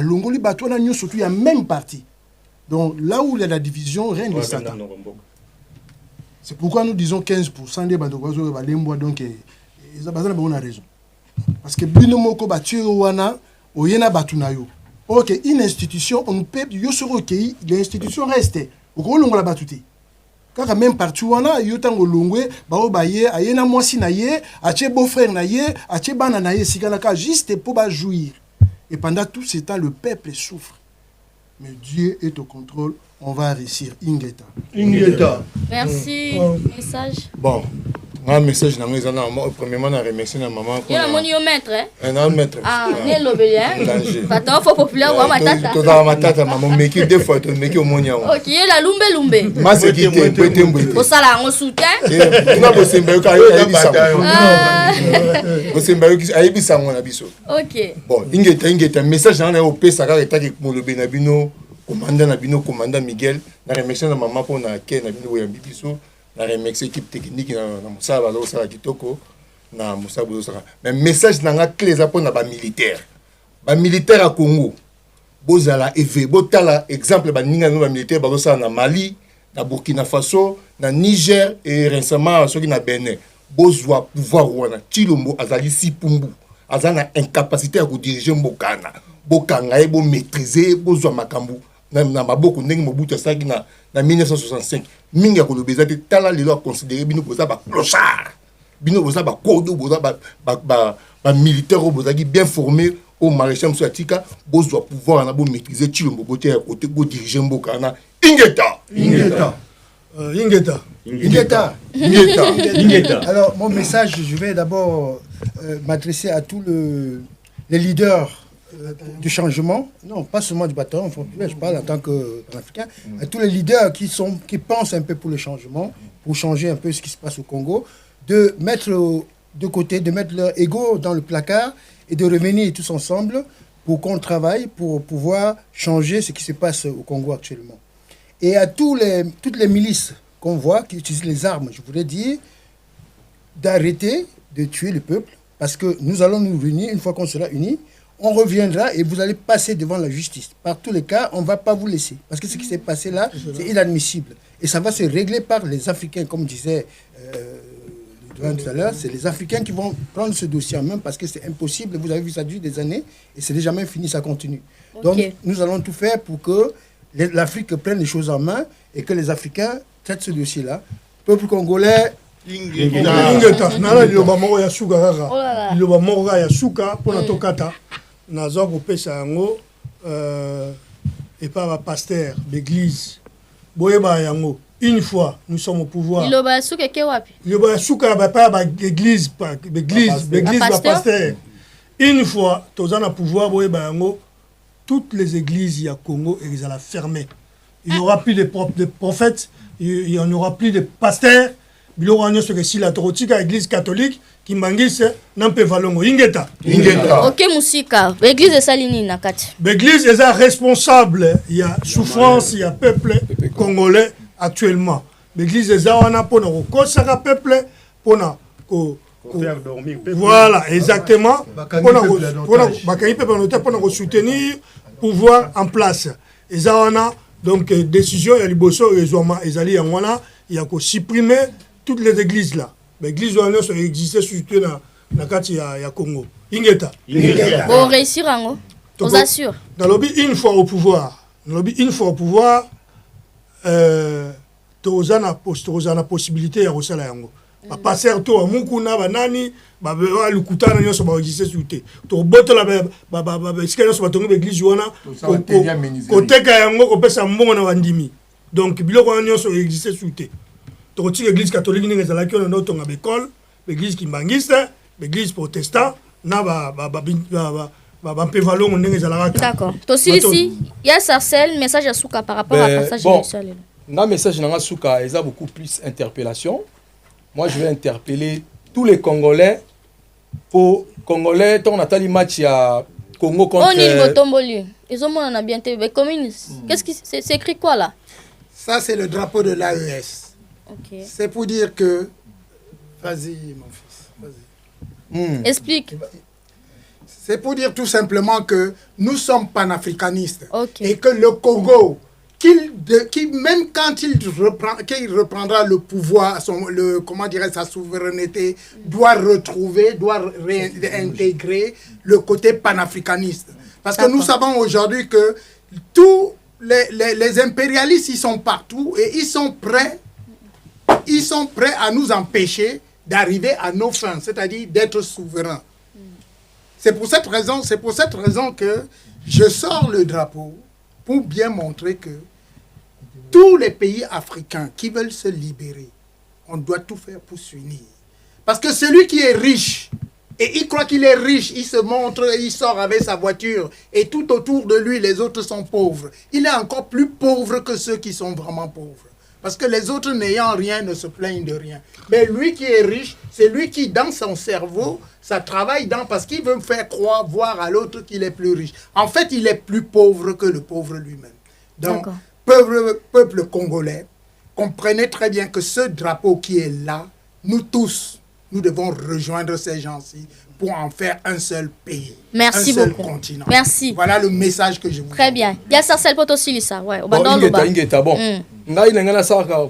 Longoli, il y a même parti. Donc là où il y a la division, rien ne s'attend. C'est pourquoi nous disons 15% des bandoguazo balemboa donc ils ont raison. Parce que bino moko batue wana oyena batunayo. OK, une institution on peut yo sur OK, l'institution reste. Oko longola batuti. Kaka même partout wana yo tango longwe ba baye ayena mwasi na ye, ache beau-frère na ye, ache bana na ye sikalaka juste pour ba jouir. Et pendant tout ce temps le peuple souffre. Mais Dieu est au contrôle, on va réussir. Ingeta. Merci. Message. Bon, un message dans les années. Premièrement, je remercie ma maman. Il y a un maître, hein? Un maître. Ah, il l'obéit. Attends, faut populaire ou ma tata. Tout dans ma tata, maman, mais qui deux fois, mais qui au monde. Ok, il y a la lumbe. Ma c'est qui t'es. Au salaire, on soutient. Non, vous savez que aïe bisa on a biso. Ok. Bon, ingeta message dans le pays ça va être avec mon benabino. Commandant Miguel, na remercier na maman pour na ke na bino Boyambi Bisso, na remercier équipe technique na Moussa Balo Sala Kitoko, na Moussa Balo Sala. Mais message na nga clé za pour na ba militaire. Ba militaire à Congo. Bozala EV, botala exemple ba ninga no ba militaire ba Sala na Mali, na Burkina Faso, na Niger et récemment soki na Benin. Bozwa pouvoir wana Chilombo azali sipumbu. Azana incapacité à vous diriger mbokana. Bokanga e bo maîtriser bozwa makambu. Na maboko ndenge mobutu saki na 1965 mingi kolobeza te tala lelo a considérer bino boza ba clochard bino boza ba kodo boza ba militaire bozaki bien formé au maréchal Moussa Tika bozwa pouvoir na bo maîtriser Chilombo bote à côté bo diriger mboka na ingeta. Alors mon message, je vais d'abord m'adresser à tous les leaders du changement, non pas seulement du bataillon, je parle en tant qu'Africain, à tous les leaders qui pensent un peu pour le changement, pour changer un peu ce qui se passe au Congo, de mettre de côté, de mettre leur ego dans le placard et de revenir tous ensemble pour qu'on travaille, pour pouvoir changer ce qui se passe au Congo actuellement. Et à toutes les milices qu'on voit qui utilisent les armes, je voudrais dire d'arrêter de tuer le peuple, parce que nous allons nous réunir, une fois qu'on sera unis, on reviendra et vous allez passer devant la justice. Par tous les cas, on ne va pas vous laisser. Parce que ce qui s'est passé là, c'est inadmissible. Et ça va se régler par les Africains, comme disait tout à l'heure. C'est les Africains qui vont prendre ce dossier en main parce que c'est impossible. Vous avez vu ça depuis des années et c'est jamais fini, ça continue. Okay. Donc, nous allons tout faire pour que l'Afrique prenne les choses en main et que les Africains traitent ce dossier-là. Peuple congolais... nazo kopesa yango et pas ba pasteur d'église boyeba yango une fois nous sommes au pouvoir iloba suka ke wapi iloba suka ba pas ba église ba pasteur une fois tozana pouvoir boyeba yango toutes les églises ya Congo elles allaient fermer il n'y aura plus de prophètes il n'y aura plus de pasteurs biloko wana nyonso esila tokotika église catholique kimbangise na mpe valongo ingeta ok musika église esali nini na kati l'église est responsable ya souffrance ya peuple congolais actuellement l'église est wana mpona kokosaka peuple mpona faire dormir peuple. Voilà, exactement. Pour soutenir pouvoir en place. Et ça, on a donc décision, il y a liboso, il y a supprimer toutes les églises là. L'église doit exister surtout dans le Congo. Ingeta. Bon, réussir, on assure. Dans le but, une fois au pouvoir, tu as la possibilité de reçoit la yango. Passer to mukuna banani ba lukutana nyoso ba exister surtout to botola ba esika nyoso ba tongo église wana ko teka yango ko pesa mbongo na bandimi donc biloko wana nyoso exister surtout to ti église catholique ninga zala kyo na tonga école l'église kimbangiste l'église protestant na ba mpevalongo ninga zala ka d'accord to si il y a Sarcel message à Souka par rapport à passage initial na message na Souka il y a beaucoup plus interpellation. Moi, je vais interpeller tous les Congolais. Pour Congolais, on a tali match à Congo contre. On y tomboli. Ils ont mon bien TV communiste. Qu'est-ce qui c'est écrit quoi là? Ça c'est le drapeau de l'AES. OK. C'est pour dire que vas-y mon fils, vas-y. Explique. C'est pour dire tout simplement que nous sommes panafricanistes okay. Et que le Congo même quand il reprendra le pouvoir, sa souveraineté, doit réintégrer le côté panafricaniste. Parce que nous savons aujourd'hui que tous les impérialistes, ils sont partout et ils sont prêts à nous empêcher d'arriver à nos fins, c'est-à-dire d'être souverains. C'est pour cette raison que je sors le drapeau pour bien montrer que tous les pays africains qui veulent se libérer, on doit tout faire pour s'unir. Parce que celui qui est riche, et il croit qu'il est riche, il se montre, il sort avec sa voiture, et tout autour de lui, les autres sont pauvres. Il est encore plus pauvre que ceux qui sont vraiment pauvres. Parce que les autres n'ayant rien ne se plaignent de rien. Mais lui qui est riche, c'est lui qui, dans son cerveau, ça travaille parce qu'il veut faire voir à l'autre qu'il est plus riche. En fait, il est plus pauvre que le pauvre lui-même. Donc, peuple congolais, comprenez très bien que ce drapeau qui est là, nous tous, nous devons rejoindre ces gens-ci pour en faire un seul pays. Merci un seul beaucoup. Continent. Merci. Voilà le message que je vous Très bien. Il y a Sarcel Potosili, ça. Ouais, bon, on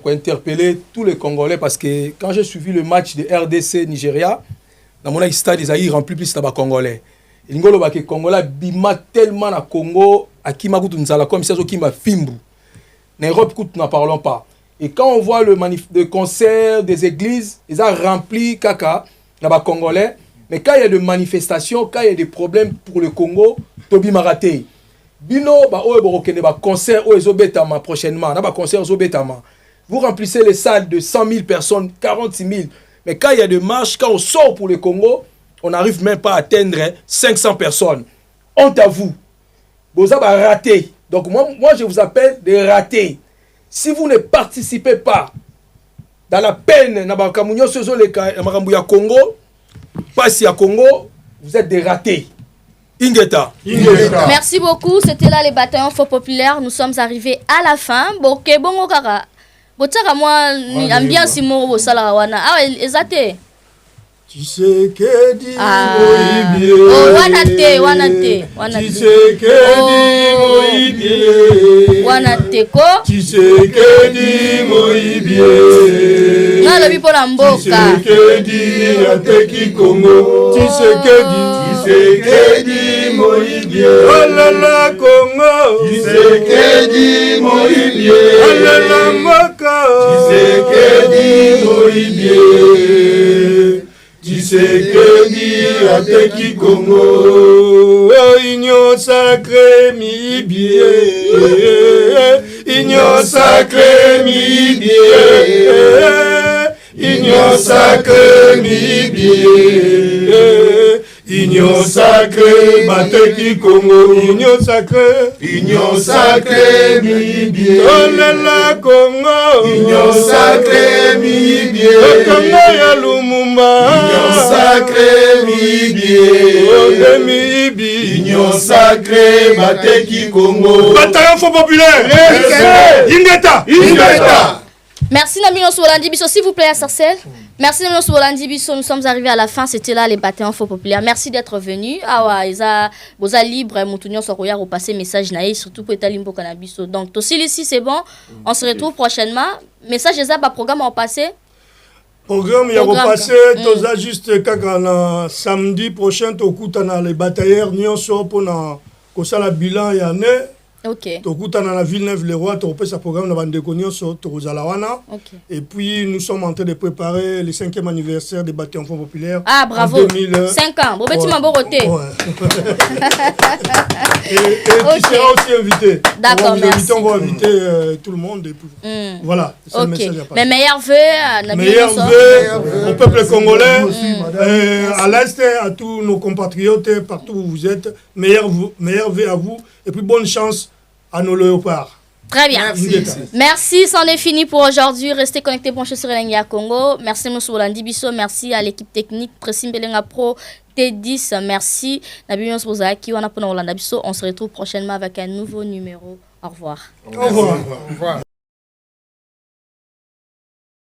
interpeller tous les Congolais parce que quand j'ai suivi le match de RDC-Nigeria, dans mon stade, ils ont rempli plus de Congolais. Il y a des Congolais bima tellement à Congo, à qui m'a coûté comme ça, qui m'a fimbu. N'Europe coûte, n'en parlons pas. Et quand on voit le concert des églises, ils ont rempli caca, là-bas Congolais. Mais quand il y a des manifestations, quand il y a des problèmes pour le Congo, Tobi Maraté. Bino, concert prochainement, concert vous remplissez les salles de 100 000 personnes, 46 000. Mais quand il y a des marches, quand on sort pour le Congo, on n'arrive même pas à atteindre 500 personnes. Honte à vous. Vous avez raté. Donc moi, je vous appelle des ratés. Si vous ne participez pas dans la peine, Congo, pas si à Congo, vous êtes des ratés. Ingeta. Merci beaucoup. C'était là les bataillons Fonds populaires. Nous sommes arrivés à la fin. Bon, bon, kaka. Botaka moi, ambiance mo sala wana. Ah, ezate. Tshisekedi Moïbie. Oh, wanate. Tshisekedi Moïbie. Wanate ko. Tshisekedi Moïbie. Ngalo bipo na mboka. Tshisekedi ateki Congo. Tshisekedi Moïbie. Olala Congo. Tshisekedi Moïbie. Olala mboka. Tshisekedi Moïbie. Tshisekedi ateki Congo. Union sacrée Mibie. Union sacrée Mibie. Union sacrée Mibie. Union Union sacrée, Bateki Congo. Union sacrée. Union sacrée, Mibie. Olela Congo. Union sacrée, Mibie. Congo ya Lumumba. Union sacrée, Mibie. Ode Mibi. Union sacrée, Bateki Congo. Bataillon Fonds Populaire. Ingeta. Merci Namino Sobolandi Bisso, s'il vous plaît à Sarcelles. Merci Namino Sobolandi Bisso, nous sommes arrivés à la fin, c'était là les bataillons Fonds Populaires. Merci d'être venus. Ah ouais, vous êtes libre, Moutounion Soroya, au passé message naï, surtout pour État Limbo Cannabis. Donc, aussi ici, c'est bon, on se retrouve prochainement. Message des programme en passé. Programme, il y a repassé, toza juste quand samedi prochain, tokutana les batailleurs nyonso pour na bilan ya ne. Ok. Tokutana la Villeneuve-les-Rois, topé sa programme na bandeko nyonso tozalawana. Et puis nous sommes en train de préparer le 5e anniversaire des bataillons Fonds Populaires. Ah bravo. 5 ans. Bon petit Mamboroté. Et tu seras aussi invité. D'accord, merci. On va inviter tout le monde. Et puis, voilà, c'est le message à passer. Mais meilleurs vœux, meilleurs vœux au peuple congolais, à l'Est, à tous nos compatriotes, partout où vous êtes. Meilleurs vœux à vous. Et puis bonne chance à nos léopards. Très bien. Merci, c'en est fini pour aujourd'hui. Restez connectés branchés sur Elengia Congo. Merci M. Bolandi Bisso. Merci à l'équipe technique Pressim Belenga Pro T10. Merci Nabiyon Sbozaki. On se retrouve prochainement avec un nouveau numéro. Au revoir. Au revoir.